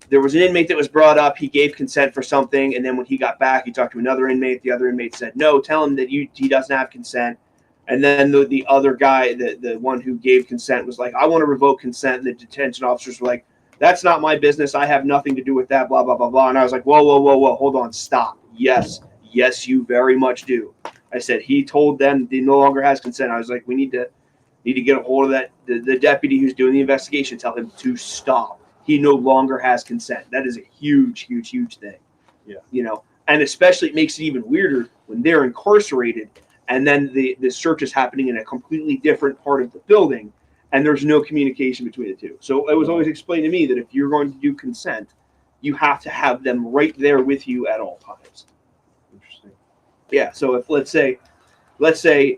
there was an inmate that was brought up. He gave consent for something, and then when he got back, he talked to another inmate. The other inmate said, "No, tell him that he doesn't have consent." And then the other guy, the one who gave consent, was like, "I want to revoke consent." And the detention officers were like, "That's not my business. I have nothing to do with that." Blah blah blah blah. And I was like, "Whoa, whoa, whoa, whoa! Hold on, stop. Yes, you very much do." I said he told them he no longer has consent. I was like, we need to get a hold of that. The deputy who's doing the investigation, tell him to stop. He no longer has consent. That is a huge, huge, huge thing. Yeah. You know, and especially it makes it even weirder when they're incarcerated and then the search is happening in a completely different part of the building and there's no communication between the two. So it was always explained to me that if you're going to do consent, you have to have them right there with you at all times. Interesting. Yeah. So if let's say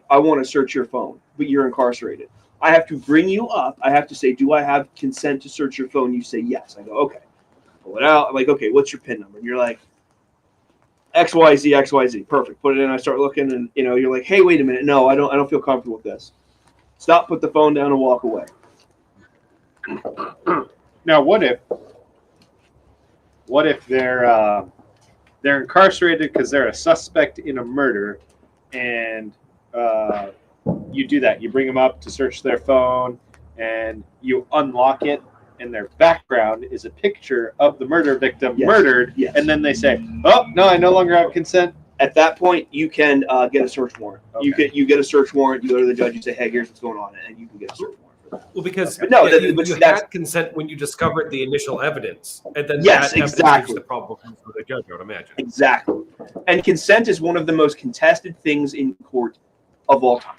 I want to search your phone, but you're incarcerated. I have to bring you up. I have to say, do I have consent to search your phone? You say yes. I go, okay. Pull it out. I'm like, okay, what's your PIN number? And you're like, XYZ. Perfect. Put it in. I start looking, and you're like, hey, wait a minute. No, I don't feel comfortable with this. Stop. Put the phone down and walk away. Now, what if they're incarcerated because they're a suspect in a murder, and you do that? You bring them up to search their phone, and you unlock it, and their background is a picture of the murder victim murdered, and then they say, "Oh no, I no longer have consent." At that point, you can get a search warrant. Okay. You get a search warrant. You go to the judge. You say, hey, here's what's going on, and you can get a search warrant for that. Well, because Okay. you had consent when you discovered the initial evidence, and then Yes, that evidence exactly. reached the probable cause for the judge, I would imagine. Exactly. And consent is one of the most contested things in court of all time.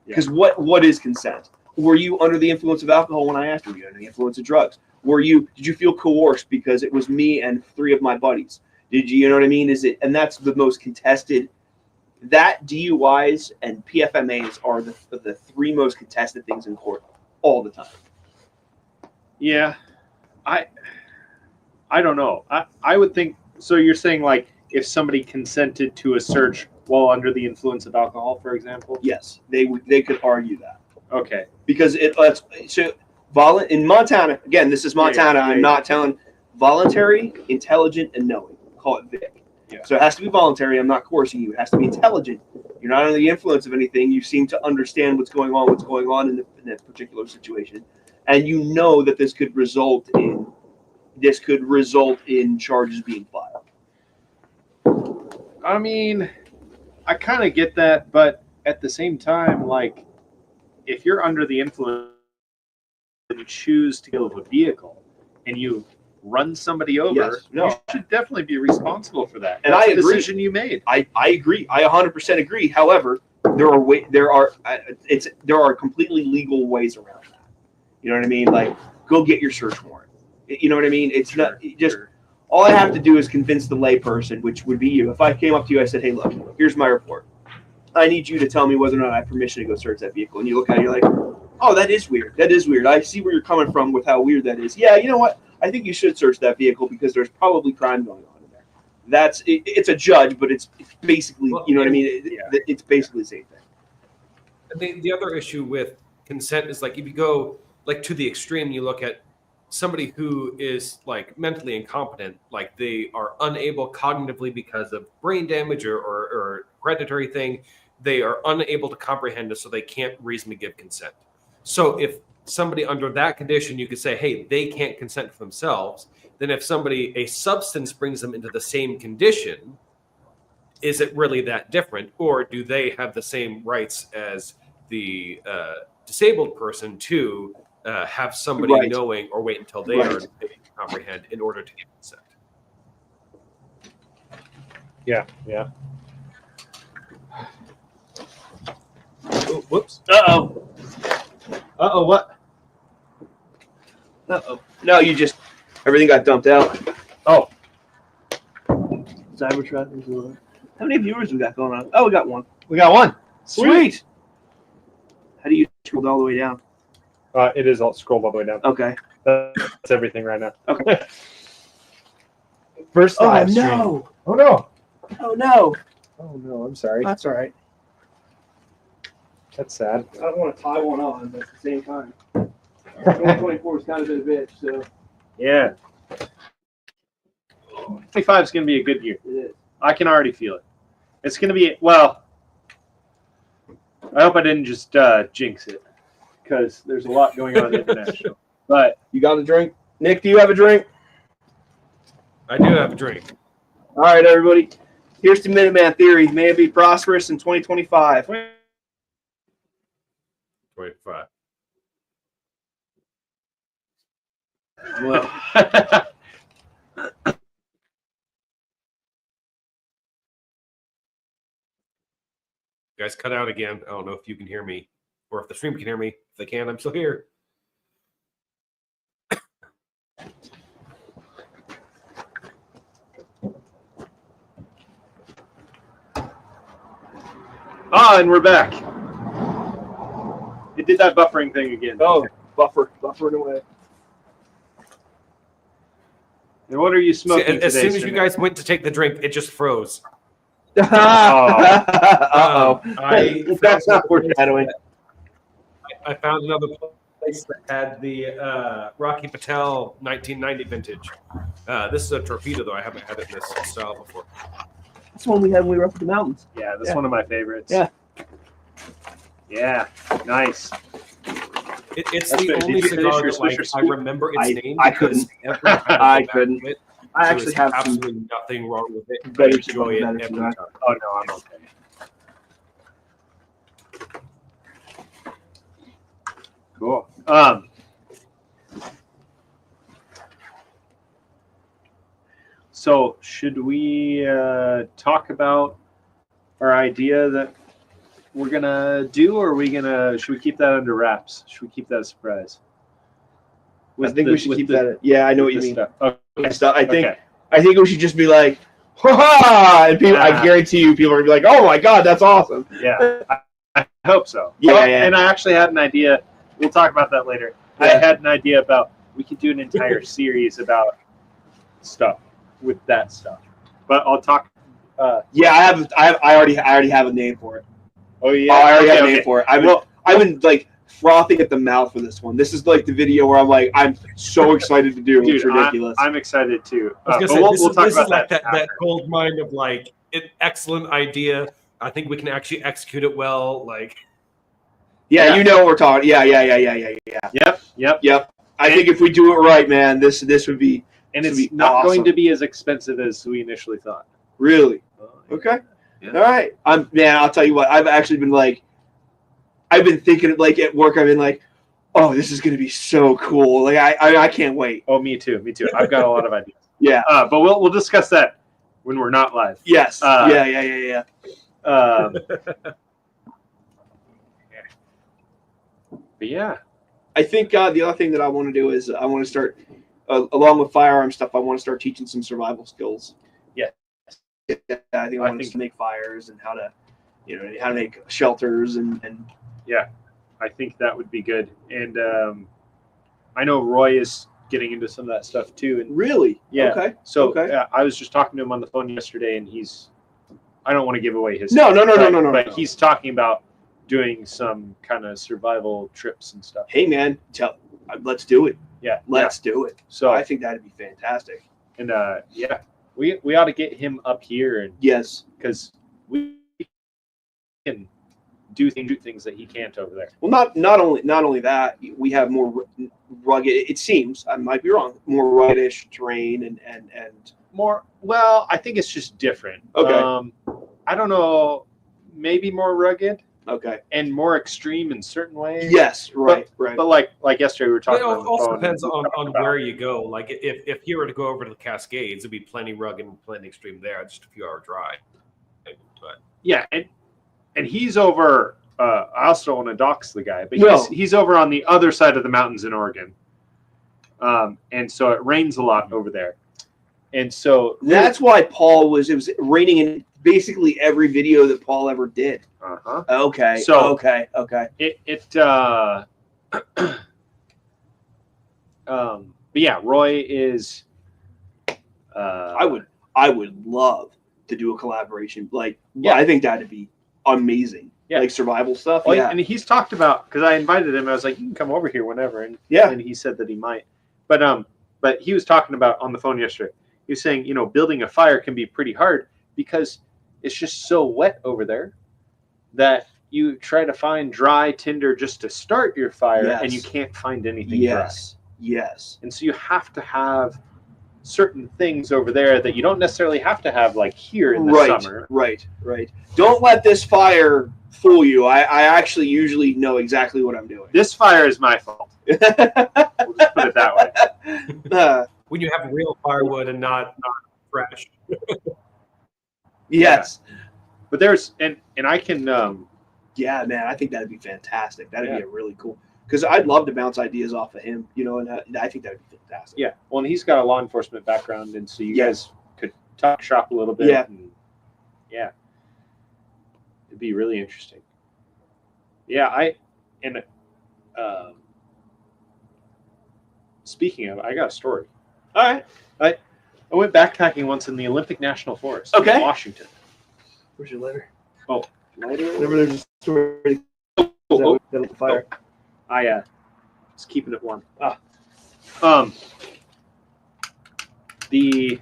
Because what is consent? Were you under the influence of alcohol when I asked you? Were you under the influence of drugs? Did you feel coerced because it was me and 3 of my buddies? Did you know what I mean? And that's the most contested. That DUIs and PFMAs are the 3 most contested things in court all the time. Yeah, I don't know. I would think so. You're saying like if somebody consented to a search while under the influence of alcohol, for example? Yes, they could argue that. Okay. Because in Montana, again, this is Montana. I'm not telling voluntary, intelligent, and knowing. Call it VIC. Yeah. So it has to be voluntary. I'm not coercing you. It has to be intelligent. You're not under the influence of anything. You seem to understand what's going on in that particular situation, and you know that this could result in charges being filed. I mean, I kind of get that, but at the same time, like, if you're under the influence and you choose to go with a vehicle and you run somebody over, you should definitely be responsible for that. And That's I the agree. decision you made. I agree. I 100% agree. However, there are completely legal ways around that. You know what I mean? Like, go get your search warrant. You know what I mean? It's not just. All I have to do is convince the layperson, which would be you. If I came up to you, I said, "Hey, look, here's my report. I need you to tell me whether or not I have permission to go search that vehicle." And you look at it, you're like, "Oh, that is weird. That is weird. I see where you're coming from with how weird that is. Yeah, you know what? I think you should search that vehicle because there's probably crime going on in there." It's a judge, but it's basically, you know what I mean? It's basically the same thing. And the other issue with consent is, like, if you go like to the extreme, you look at somebody who is like mentally incompetent, like they are unable cognitively because of brain damage or hereditary thing, they are unable to comprehend it, so they can't reasonably give consent. So if somebody under that condition, you could say, hey, they can't consent for themselves. Then if a substance brings them into the same condition, is it really that different? Or do they have the same rights as the disabled person to have somebody knowing or wait until they are able to comprehend in order to give consent? Yeah. Oh, whoops. What? No, everything got dumped out. Oh. Cybertruck. How many viewers we got going on? Oh, we got one. We got one. Sweet. How do you scroll all the way down? It is all scrolled all the way down. Okay. That's everything right now. Okay. First Oh live stream. no! Oh no! Oh no! Oh no! I'm sorry. That's all right. That's sad. I don't want to tie one on, but at the same time, 2024 is kind of been a bitch, so Yeah. 25 is going to be a good year. it is. I can already feel it. It's going to be, well, I hope I didn't just jinx it because there's a lot going on international. But You got a drink? Nick, do you have a drink? I do have a drink. All right, everybody. Here's the Minuteman theory. May it be prosperous in 2025. 25. Well, You guys cut out again. I don't know if you can hear me or if the stream can hear me. If they can, I'm still here. and we're back. It did that buffering thing again. oh, buffering away. And what are you See, smoking as today, soon as you Sir guys went to take the drink, it just froze. Uh-oh. That's not foreshadowing. I found another place that had the Rocky Patel 1990 vintage. This is a torpedo, though. I haven't had it in this style before. That's one we had when we were up at the mountains. Yeah, that's Yeah. one of my favorites. Yeah. Yeah, nice. It's That's the good. only Did you finish cigar your that like, Swisher I Sweet? remember its I- name. I because couldn't. every time I go back couldn't. to it, I there actually was have some absolutely nothing wrong with it. I better enjoy it cigars every than that. time. Oh, no, I'm okay. Cool. So should we talk about our idea that we're gonna do, or should we keep that under wraps? Should we keep that a surprise? I think we should keep that. Yeah, I know what you mean. Stuff. Okay. Stuff. I think Okay. we should just be like, ha ha, and people. I Ah. guarantee you, people are gonna be like, oh my god, that's awesome. Yeah, I hope so. Yeah, Well, yeah. And I actually had an idea. We'll talk about that later. I Yeah. had an idea about we could do an entire series about stuff with that stuff. But I'll talk. Yeah, I already have a name for it. Oh yeah, I already have a okay. name for it. I've been like frothing at the mouth for this one. This is like the video where I'm so excited to do. Dude, It's ridiculous. I'm excited too. I was But gonna say, we'll talk this about is like that after. gold mine of like an excellent idea. I think we can actually execute it well. Like, yeah, you know what we're talking. Yeah. Yep. I think if we do it right, man, this would be And This it's would be not going awesome. to be as expensive as we initially thought. really okay. Yeah. All right, I'll tell you what. I've actually been thinking like at work. I've been like, oh, this is gonna be so cool. Like I can't wait. Oh, me too. I've got a lot of ideas. Yeah. But we'll discuss that when we're not live. Yes. Uh, Yeah. But yeah. I think the other thing that I want to do is I want to start, along with firearm stuff, I want to start teaching some survival skills. Yeah. I think I want to make fires and how to make shelters and Yeah, I think that would be good. And I know Roy is getting into some of that stuff too. And really, yeah, okay. so Okay. I was just talking to him on the phone yesterday, and I don't want to give away his No, but no. he's talking about doing some kind of survival trips and stuff. Hey, man, let's do it. Yeah, Let's do it. So I think that'd be fantastic. and yeah, we ought to get him up here, and Yes. because we can do things that he can't over there. Well, not only that, we have more rugged. It seems, I might be wrong, more ruggedish terrain and More, well, I think it's just different. Okay. I don't know, maybe more rugged okay. and more extreme in certain ways. Yes. Right. Right. But like yesterday, we were it talking on the also phone. depends and we on talked about- where you go. Like, if you were to go over to the Cascades, it'd be plenty rugged and plenty extreme there. It's just a few hour drive. But Yeah, and he's over. I also don't want to dox the guy, but No. he's over on the other side of the mountains in Oregon, and so it rains a lot over there, and so That's why it was raining in basically every video that Paul ever did. uh-huh. Okay. So- okay. it But yeah, Roy is. I would love to do a collaboration. Like, Yeah. I think that'd be amazing. Yeah. Like survival stuff. Well, yeah. and he's talked about, because I invited him. I was like, you can come over here whenever, and Yeah. and he said that he might. But he was talking about on the phone yesterday. He was saying, building a fire can be pretty hard because it's just so wet over there that you try to find dry tinder just to start your fire, Yes. and you can't find anything Yes. Yes. dry. And so you have to have certain things over there that you don't necessarily have to have like here in the summer. Right. Don't let this fire fool you. I actually usually know exactly what I'm doing. This fire is my fault. We'll just put it that way. When you have real firewood and not fresh. Yes. But there's and I can Yeah, man, I think that'd be fantastic. That'd Yeah. be a really cool. Because I'd love to bounce ideas off of him, and I think that'd be fantastic. yeah. Well, and he's got a law enforcement background, and so you Yeah. guys could talk shop a little bit. Yeah. And, yeah. It'd be really interesting. Yeah, speaking of, I got a story. All right. I went backpacking once in the Olympic National Forest Okay. in Washington. Where's your lighter? Oh. Lighter? Remember there's a story Oh, that'll fire. I was keeping it warm. Ah. Is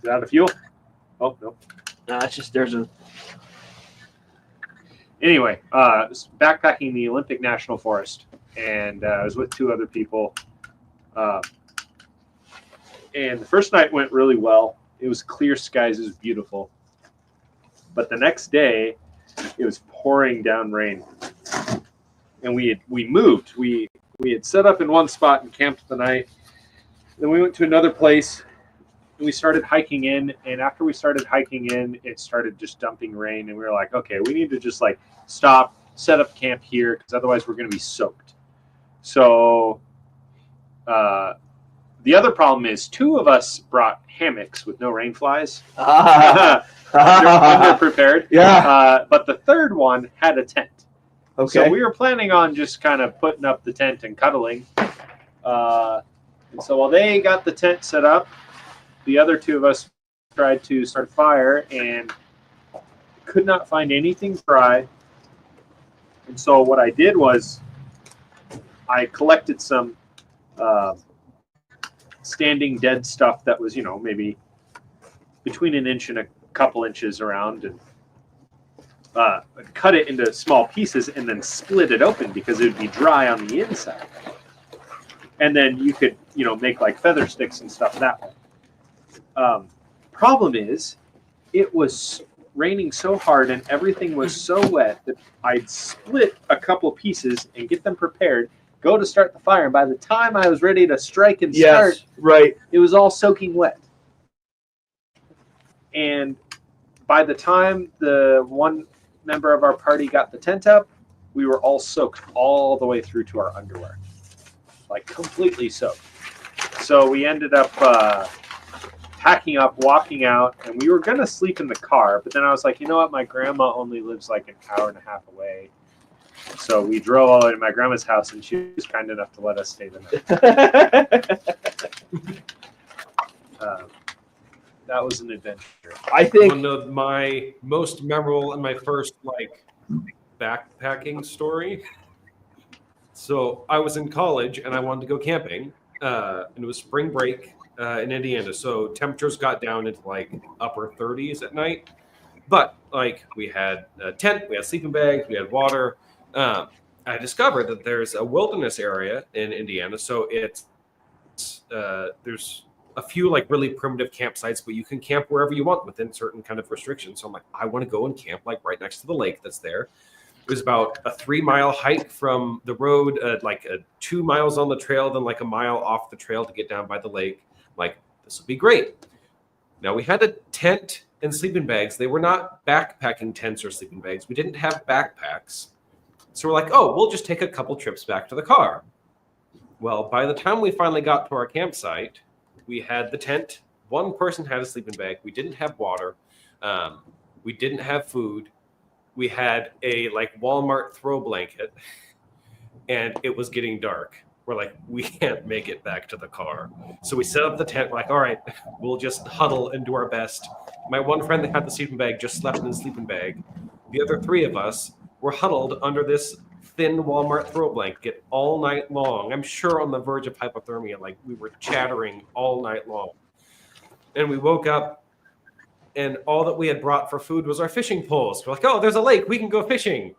that out of fuel? Oh no. It's just there's a. Anyway, was backpacking the Olympic National Forest, and I was with two other people. And the first night went really well. It was clear skies. It was beautiful. But the next day, it was pouring down rain. And we moved. We had set up in one spot and camped the night. Then we went to another place. And we started hiking in. And after we started hiking in, it started just dumping rain. And we were like, okay, we need to just like stop, set up camp here, because otherwise we're going to be soaked. So the other problem is two of us brought hammocks with no rain flies. They're underprepared. Yeah. But the third one had a tent. Okay. So we were planning on just kind of putting up the tent and cuddling. And so while they got the tent set up, the other two of us tried to start a fire and could not find anything dry. And so what I did was I collected some standing dead stuff that was, maybe between an inch and a couple inches around, and cut it into small pieces and then split it open because it would be dry on the inside. And then you could, make like feather sticks and stuff that way. Problem is, it was raining so hard and everything was so wet that I'd split a couple pieces and get them prepared, go to start the fire, and by the time I was ready to strike and start, Right. it was all soaking wet. And by the time the one member of our party got the tent up, we were all soaked all the way through to our underwear, like completely soaked. So we ended up packing up, walking out, and we were going to sleep in the car. But then I was like, you know what? My grandma only lives like an hour and a half away. So we drove all the way to my grandma's house, and she was kind enough to let us stay the night. That was an adventure. I think One of my most memorable and my first backpacking story. So I was in college and I wanted to go camping, and it was spring break in Indiana. So temperatures got down into upper 30s at night, but we had a tent, we had sleeping bags, we had water. I discovered that there's a wilderness area in Indiana, so it's there's a few really primitive campsites, but you can camp wherever you want within certain kind of restrictions. So I'm like, I want to go and camp right next to the lake that's there. It was about a 3-mile hike from the road, 2 miles on the trail, then a mile off the trail to get down by the lake. This will be great. Now we had a tent and sleeping bags. They were not backpacking tents or sleeping bags. We didn't have backpacks. So we're like, oh, we'll just take a couple trips back to the car. Well, by the time we finally got to our campsite, we had the tent. One person had a sleeping bag. We didn't have water. We didn't have food. We had a Walmart throw blanket, and it was getting dark. we're like, we can't make it back to the car. So we set up the tent. We're like, all right, we'll just huddle and do our best. My one friend that had the sleeping bag just slept in the sleeping bag. The other 3 of us were huddled under this thin Walmart throw blanket all night long. I'm sure on the verge of hypothermia. Like, we were chattering all night long. And we woke up, and all that we had brought for food was our fishing poles. We're like, oh, there's a lake. We can go fishing.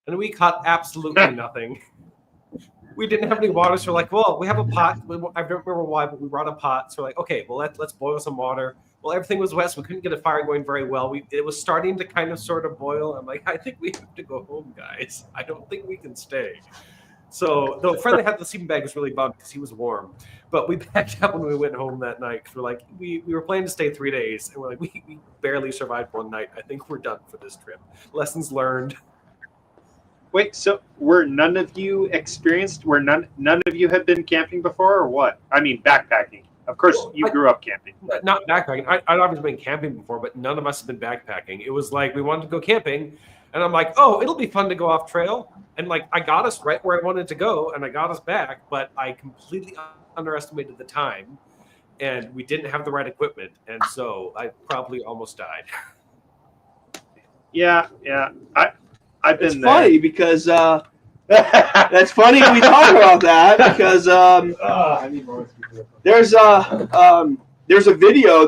And we caught absolutely nothing. We didn't have any water, so we're like, well, we have a pot. I don't remember why, but we brought a pot. So we're like, okay, well, let's boil some water. Well, everything was wet, so we couldn't get a fire going very well. It was starting to kind of sort of boil. I'm like, I think we have to go home, guys. I don't think we can stay. So the friend that had the sleeping bag was really bummed because he was warm. But we packed up when we went home that night because we're like, we were planning to stay 3 days, and we're like, we barely survived one night. I think we're done for this trip. Lessons learned. Wait, so were none of you experienced? Were none of you have been camping before, or what? I mean, backpacking. Of course, you grew up camping. Not backpacking. I'd obviously been camping before, but none of us have been backpacking. It was like we wanted to go camping, and I'm like, oh, it'll be fun to go off trail. And like, I got us right where I wanted to go, and I got us back, but I completely underestimated the time, and we didn't have the right equipment, and so I probably almost died. Yeah. I've been It's funny because that's funny we talk about that because I need more whiskey. there's a video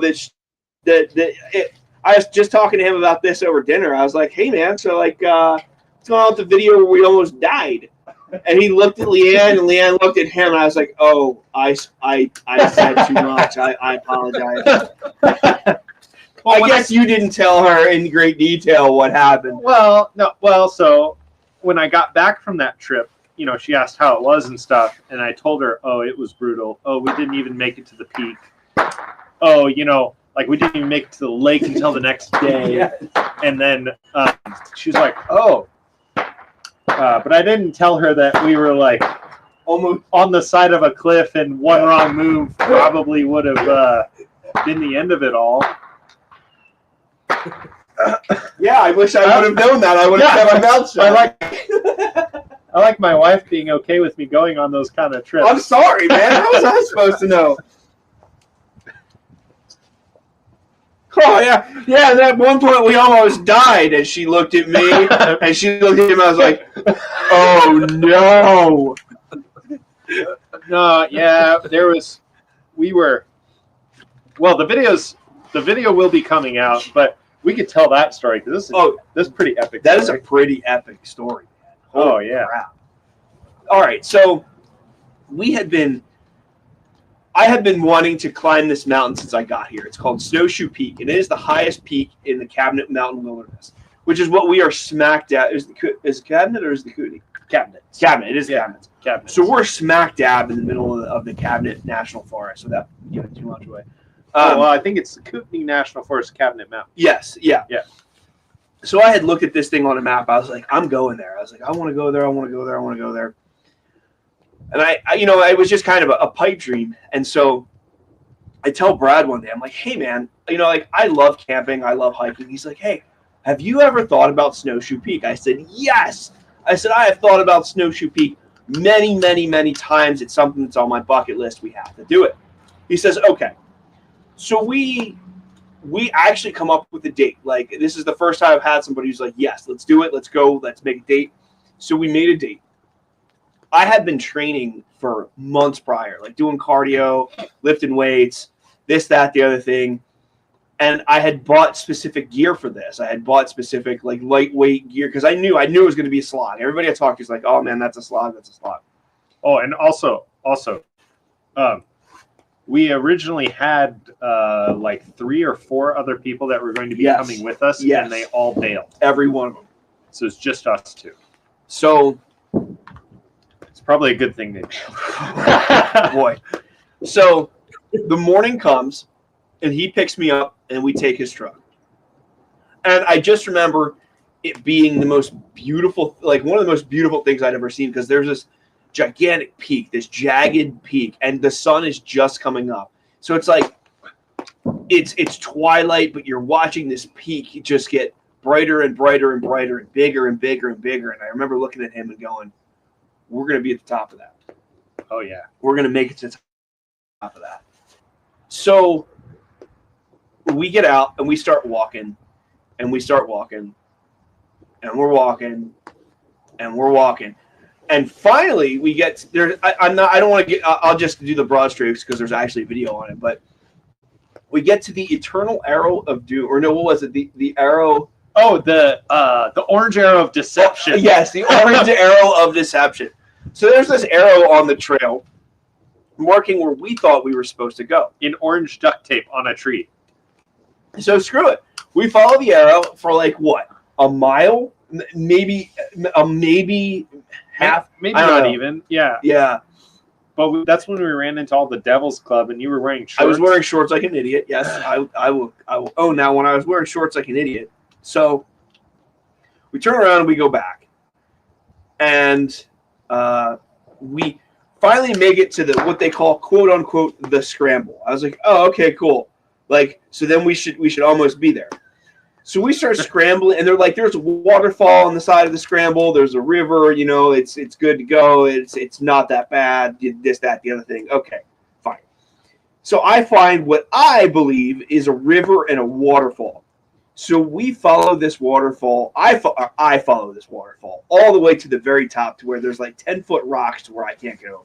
I was just talking to him about this over dinner. I was like, hey man, so like what's going on with the video where we almost died? And he looked at Leanne and Leanne looked at him and I was like, oh, I said too much. I apologize. Well, I guess you didn't tell her in great detail what happened. Well, no. Well, so when I got back from that trip, you know, she asked how it was and stuff, and I told her, oh, it was brutal. Oh, we didn't even make it to the peak. Oh, you know, like we didn't even make it to the lake until the next day. Yeah. And then she was like, oh. But I didn't tell her that we were like almost on the side of a cliff, and one wrong move probably would have been the end of it all. Yeah, I wish I would have known that. I would have kept my mouth shut. I like my wife being okay with me going on those kind of trips. I'm sorry, man. How was I supposed to know? Oh, yeah. Yeah, and at one point we almost died as she looked at me, and she looked at him, and I was like, oh, no. No, yeah, well, the video will be coming out, but we could tell that story because this is pretty epic. That is a pretty epic story, man. Oh, yeah. Crap. All right, so I have been wanting to climb this mountain since I got here. It's called Snowshoe Peak, and it is the highest peak in the Cabinet Mountain Wilderness, which is what we are smack dab. Is it Cabinet or is the Cooney? Cabinet. Cabinet. It is Cabinet. Cabinet. So we're smack dab in the middle of the Cabinet National Forest, without giving too much away. Well, I think it's the Kootenai National Forest Cabinet Mountain. Yes, yeah. Yeah. So I had looked at this thing on a map. I was like, I'm going there. I was like, I want to go there. I want to go there. I want to go there. And I it was just kind of a pipe dream. And so I tell Brad one day, I'm like, hey, man, like I love camping. I love hiking. He's like, hey, have you ever thought about Snowshoe Peak? I said, yes. I said, I have thought about Snowshoe Peak many, many, many times. It's something that's on my bucket list. We have to do it. He says, okay. So we actually come up with a date. Like, this is the first time I've had somebody who's like, yes, let's do it. Let's go. Let's make a date. So we made a date. I had been training for months prior, like doing cardio, lifting weights, this, that, the other thing. And I had bought specific gear for this. I had bought specific, like, lightweight gear because I knew it was going to be a slog. Everybody I talked to is like, oh, man, that's a slog. That's a slog. Oh, and also, we originally had like 3 or 4 other people that were going to be coming with us, and they all bailed. Every one of them. So it's just us 2. So it's probably a good thing they bailed. Boy. So the morning comes, and he picks me up, and we take his truck. And I just remember it being the most beautiful, like one of the most beautiful things I'd ever seen, because there's this gigantic peak, this jagged peak, and the sun is just coming up. So it's like it's twilight, but you're watching this peak just get brighter and brighter and brighter and bigger and bigger and bigger. And I remember looking at him and going, we're going to be at the top of that. Oh yeah. We're going to make it to the top of that. So we get out and we start walking, and we start walking, and we're walking, and we're walking. And finally, we get there. I don't want to get. I'll just do the broad strokes because there's actually a video on it. But we get to the eternal arrow of doom, or no, what was it? The arrow. Oh, the orange arrow of deception. Yes, the orange arrow of deception. So there's this arrow on the trail, marking where we thought we were supposed to go. In orange duct tape on a tree. So screw it. We follow the arrow for like what? A mile? Maybe half. Maybe I don't not know. even. Yeah. Yeah. But that's when we ran into all the Devil's Club, and you were wearing shorts. I was wearing shorts like an idiot. Yes, I will. Oh, now when I was wearing shorts like an idiot. So we turn around and we go back, and we finally make it to the what they call quote unquote the scramble. I was like, oh, okay, cool. Like, so then we should almost be there. So we start scrambling, and they're like, there's a waterfall on the side of the scramble. There's a river, you know, it's good to go. It's not that bad. This, that, the other thing. Okay, fine. So I find what I believe is a river and a waterfall. So we follow this waterfall. I follow this waterfall all the way to the very top to where there's like 10-foot rocks to where I can't get over.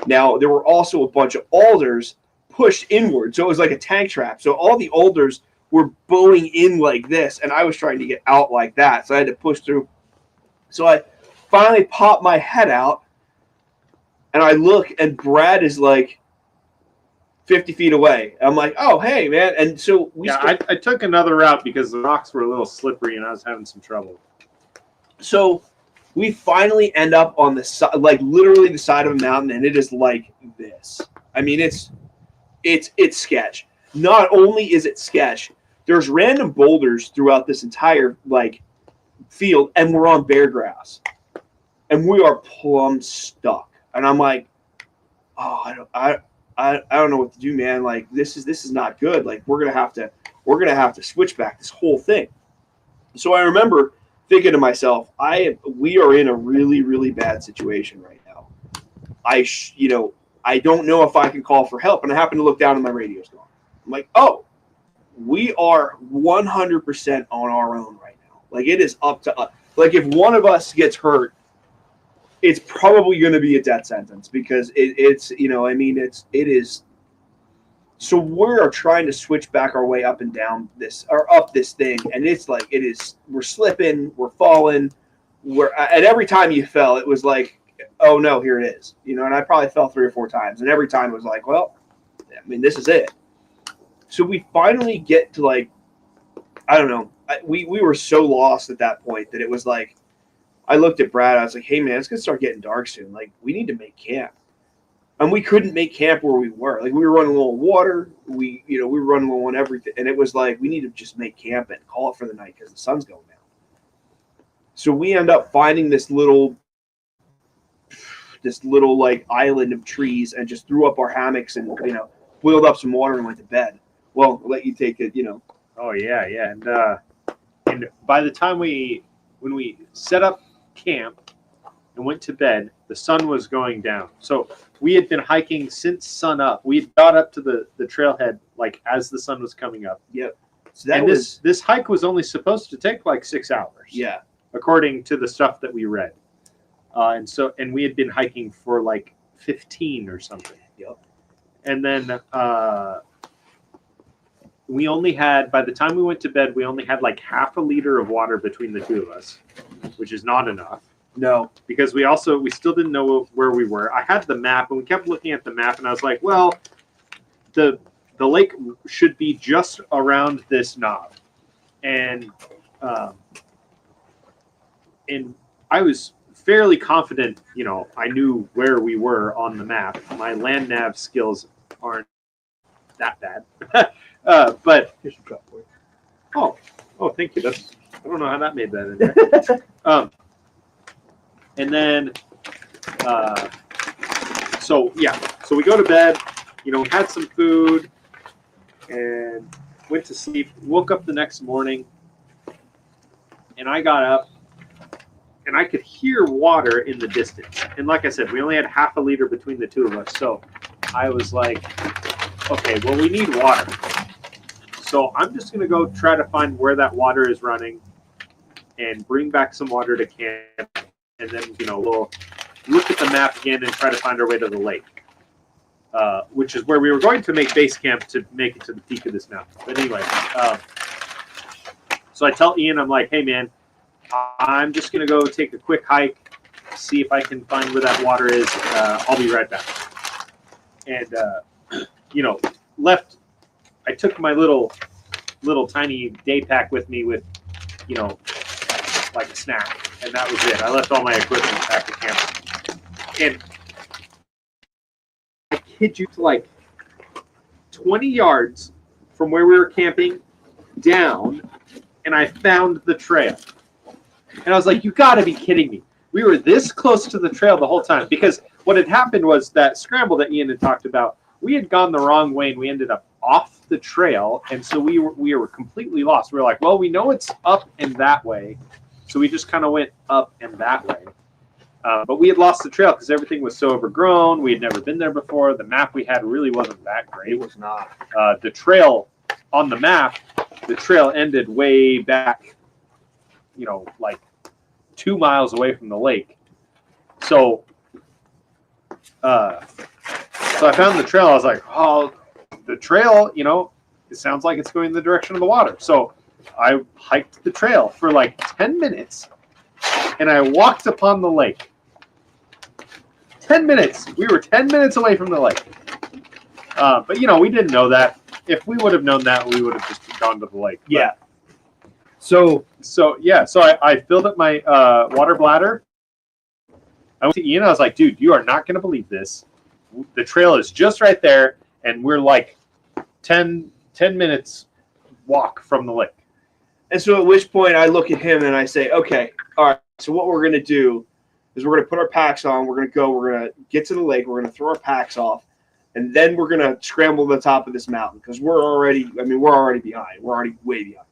Now, there were also a bunch of alders pushed inward. So it was like a tank trap. So all the alders were bowing in like this, and I was trying to get out like that. So I had to push through. So I finally popped my head out, and I look, and Brad is like 50 feet away. I'm like, oh, hey, man. And so I took another route because the rocks were a little slippery, and I was having some trouble. So we finally end up on the side, like literally the side of a mountain, and it is like this. I mean, it's sketch. Not only is it sketch, there's random boulders throughout this entire like field, and we're on bare grass, and we are plumb stuck. And I'm like, oh, I don't know what to do, man. Like this is not good. Like we're gonna have to switch back this whole thing. So I remember thinking to myself, we are in a really, really bad situation right now. I don't know if I can call for help, and I happen to look down and my radio's gone. I'm like, oh, we are 100% on our own right now. Like it is up to us. Like if one of us gets hurt, it's probably going to be a death sentence because it is. So we're trying to switch back our way up and down this or up this thing, and it's like it is. We're slipping, we're falling. And every time you fell, it was like, oh no, here it is. You know, and I probably fell 3 or 4 times, and every time it was like, well, I mean, this is it. So we finally get to like, I don't know. We were so lost at that point that it was like, I looked at Brad. I was like, hey man, it's gonna start getting dark soon. Like we need to make camp, and we couldn't make camp where we were. Like we were running low on water. We were running low on everything, and it was like we need to just make camp and call it for the night because the sun's going down. So we end up finding this little like island of trees and just threw up our hammocks and boiled up some water and went to bed. Well, I'll let you take it, Oh yeah, yeah, and by the time when we set up camp and went to bed, the sun was going down. So we had been hiking since sun up. We had got up to the trailhead like as the sun was coming up. Yep. So this hike was only supposed to take like 6 hours. Yeah. According to the stuff that we read. And we had been hiking for like 15 or something. Yep. And then we only had, by the time we went to bed, we only had like half a liter of water between the two of us, which is not enough. No. Because we still didn't know where we were. I had the map, and we kept looking at the map, and I was like, well, the lake should be just around this knob. And I was fairly confident, I knew where we were on the map. My land nav skills aren't that bad. But here's your drop boy. Oh, thank you. I don't know how that made that in there. And then, so we go to bed. We had some food and went to sleep. Woke up the next morning, and I got up, and I could hear water in the distance. And like I said, we only had half a liter between the two of us. So I was like, okay, well, we need water. So I'm just going to go try to find where that water is running and bring back some water to camp. And then, we'll look at the map again and try to find our way to the lake, which is where we were going to make base camp to make it to the peak of this mountain. But anyway, so I tell Ian, I'm like, hey, man, I'm just going to go take a quick hike, see if I can find where that water is. I'll be right back. And, I took my little tiny day pack with me with, like a snack. And that was it. I left all my equipment back at camp. And I kid you, like 20 yards from where we were camping down, and I found the trail. And I was like, you got to be kidding me. We were this close to the trail the whole time. Because what had happened was that scramble that Ian had talked about, we had gone the wrong way, and we ended up off the trail. And so we were completely lost. We were like, well, we know it's up and that way. So we just kind of went up and that way. But we had lost the trail because everything was so overgrown. We had never been there before. The map we had really wasn't that great. It was not. The trail on the map, the trail ended way back, like 2 miles away from the lake. So I found the trail. I was like, oh, the trail, it sounds like it's going in the direction of the water. So I hiked the trail for like 10 minutes, and I walked upon the lake. 10 minutes. We were 10 minutes away from the lake. But, we didn't know that. If we would have known that, we would have just gone to the lake. But, Yeah. So I filled up my water bladder. I went to Ian. I was like, dude, you are not going to believe this. The trail is just right there, and we're like 10 minutes walk from the lake. And so at which point I look at him and I say, okay, all right, so what we're going to do is we're going to put our packs on. We're going to get to the lake. We're going to throw our packs off. And then we're going to scramble to the top of this mountain because we're already behind. We're already way behind.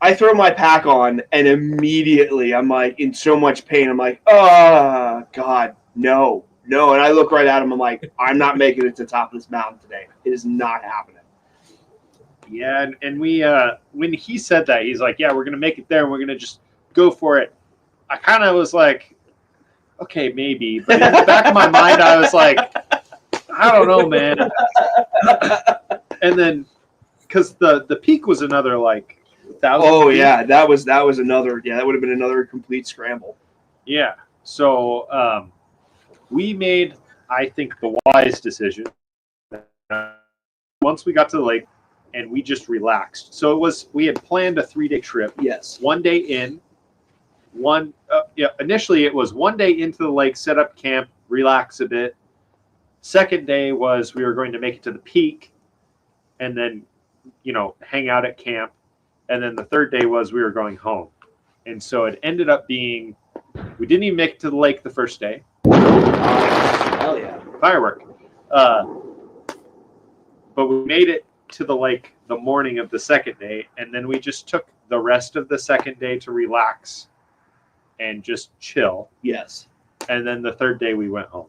I throw my pack on, and immediately I'm like in so much pain. I'm like, oh, God, no. And I look right at him. I'm like, I'm not making it to the top of this mountain today. It is not happening. Yeah, and we when he said that, he's like, yeah, we're going to make it there, and we're going to just go for it. I kind of was like, okay, maybe. But in the back of my mind, I was like, I don't know, man. And then, because the peak was another, like, 1,000 Oh, feet. yeah, that was another, that would have been another complete scramble. Yeah. So we made, I think, the wise decision. Once we got to the lake, and we just relaxed. So we had planned a 3-day trip. Yes. 1 day in, initially it was 1 day into the lake, set up camp, relax a bit. Second day was we were going to make it to the peak and then, hang out at camp. And then the third day was we were going home. And so it ended up being, we didn't even make it to the lake the first day. Hell yeah. Firework. But we made it to the lake the morning of the second day, and then we just took the rest of the second day to relax and just chill. Yes. And then the third day we went home.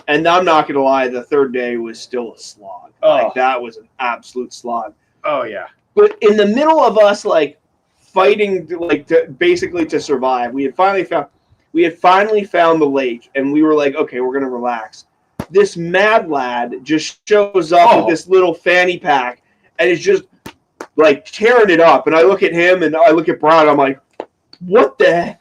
And I'm not going to lie, the third day was still a slog. Oh. Like, that was an absolute slog. Oh, yeah. But in the middle of us, like, fighting, like, basically to survive, we had finally found the lake, and we were like, okay, we're going to relax. This mad lad just shows up with this little fanny pack and is just like tearing it up. And I look at him and I look at Brian. I'm like, what the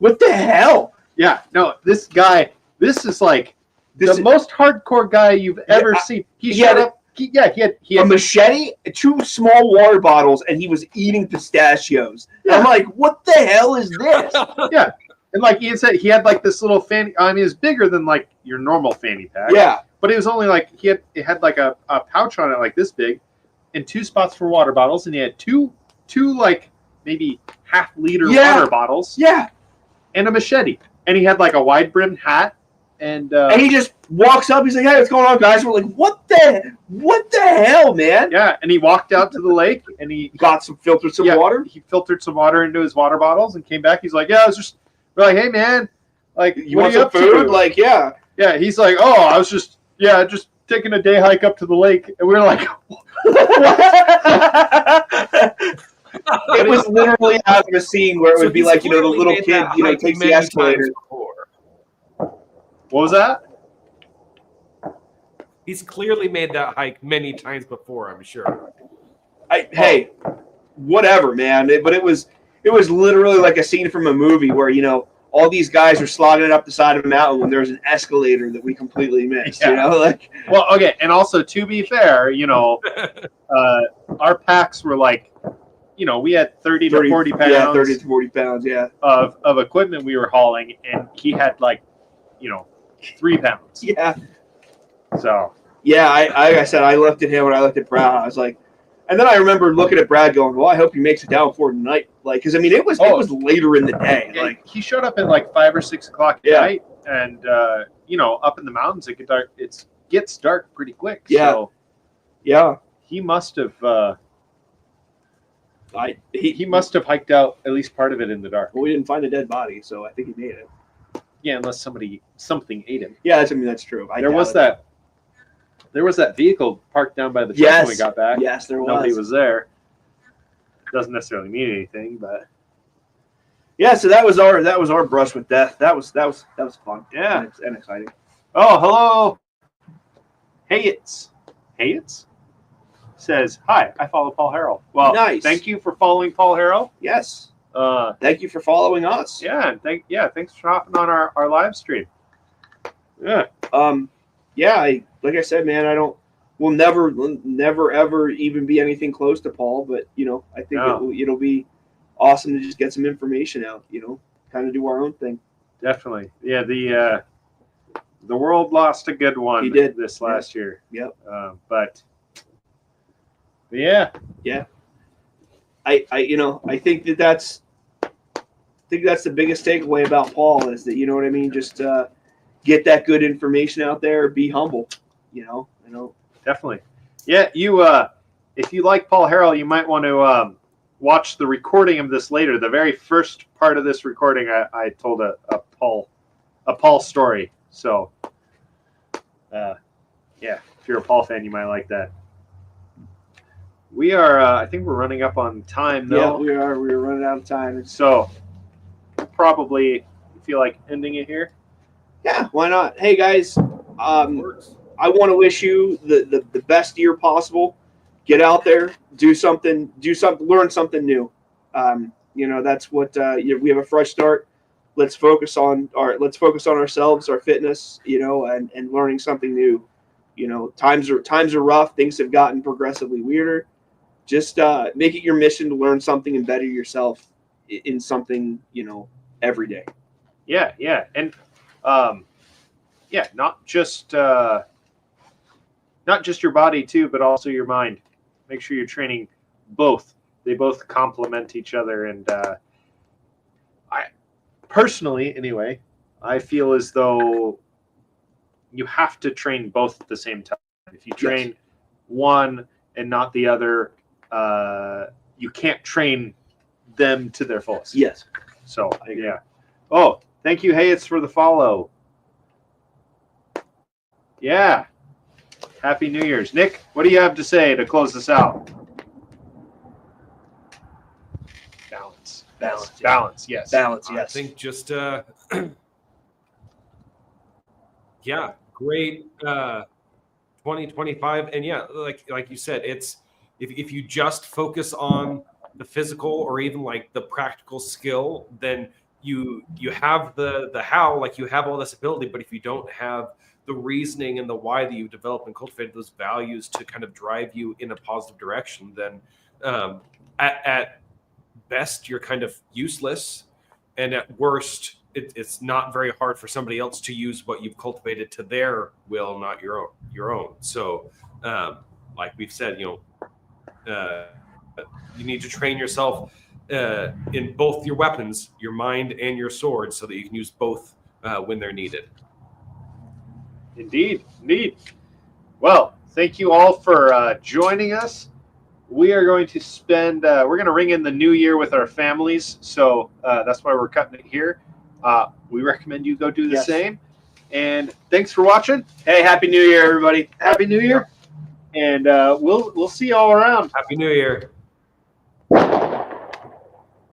hell? Yeah. No, this guy, this is like the most hardcore guy you've ever seen. He had a machete, 2 small water bottles, and he was eating pistachios. Yeah. I'm like, what the hell is this? Yeah. And like Ian said, he had like this little fanny. I mean, it's bigger than like your normal fanny pack. Yeah. But it was only like it had like a pouch on it like this big, and 2 spots for water bottles, and he had two like maybe half-liter water bottles. Yeah. And a machete, and he had like a wide-brimmed hat, and he just walks up. He's like, "Hey, what's going on, guys?" We're like, "What the hell, man?" Yeah, and he walked out to the lake and he filtered some water. He filtered some water into his water bottles and came back. He's like, "Yeah, I was just." We're like, "Hey, man, like, You what want are you some up food? to?" Like, yeah. Yeah, he's like, "Oh, I was just taking a day hike up to the lake," and we were like, It was literally out of a scene where it would be he's like, the clearly little made kid, that hike takes the many times escalator. before. "What was that?" He's clearly made that hike many times before, I'm sure. Hey, whatever, man. But it was literally like a scene from a movie where, all these guys are slogging it up the side of a mountain when there's an escalator that we completely missed. Yeah. Like. Well, okay, and also to be fair, our packs were like, we had 30 to 40 pounds. Yeah, 30 to 40 pounds. Yeah. Of equipment we were hauling, and he had like, 3 pounds. Yeah. So. Yeah, like I said, I looked at him and I looked at Brad. I was like, and then I remember looking at Brad going, "Well, I hope he makes it down for tonight." Like, because it was later in the day. Yeah, like he showed up at like 5 or 6 o'clock at night, and up in the mountains it gets dark pretty quick. Yeah. So yeah, he must have. He must have hiked out at least part of it in the dark. Well, we didn't find a dead body, so I think he made it. Yeah, unless something ate him. Yeah, that's true. There was that vehicle parked down by the truck when we got back. Yes, there was. Nobody was there. Doesn't necessarily mean anything, but yeah. So that was our brush with death. That was fun. Yeah, and exciting. Oh, hello. Hayits says, "Hi, I follow Paul Harrell." Well, nice. Thank you for following Paul Harrell. Yes. Thank you for following us. Yeah, and thanks for hopping on our live stream. Yeah. Like I said, man, we'll never ever even be anything close to Paul, but I think it'll be awesome to just get some information out, kind of do our own thing. Definitely. Yeah, the world lost a good one. He did this last year. Yep. But yeah. Yeah. I think that's the biggest takeaway about Paul is that, what I mean, just get that good information out there, be humble, Definitely. Yeah, if you like Paul Harrell, you might want to watch the recording of this later. The very first part of this recording, I told a Paul story. So, if you're a Paul fan, you might like that. We are. I think we're running up on time, though. Yeah, we are. We're running out of time. So, probably feel like ending it here. Yeah, why not? Hey guys, I want to wish you the best year possible. Get out there, do something, learn something new. That's what we have a fresh start. Let's focus on ourselves, our fitness, and learning something new. Times are rough. Things have gotten progressively weirder. Just make it your mission to learn something and better yourself in something, every day. Yeah, and not just your body too, but also your mind. Make sure you're training both. They both complement each other, and I personally, anyway, I feel as though you have to train both at the same time. If you train one and not the other, you can't train them to their fullest. Yes. So yeah. Oh, thank you, Hayits, for the follow. Yeah. Happy New Year's. Nick, what do you have to say to close this out? Balance. Yes. Balance. I Yes. think just great 2025, and like you said, it's if you just focus on the physical or even like the practical skill, then you have the how, like you have all this ability, but if you don't have the reasoning and the why that you've developed and cultivated those values to kind of drive you in a positive direction, then at best you're kind of useless, and at worst it's not very hard for somebody else to use what you've cultivated to their will, not your own. So like we've said, you need to train yourself in both your weapons, your mind and your sword, so that you can use both when they're needed. Indeed. Well, thank you all for joining us. We are going to we're going to ring in the new year with our families. So that's why we're cutting it here. We recommend you go do the same. And thanks for watching. Hey, Happy New Year, everybody. Happy New Year. And we'll see you all around. Happy New Year.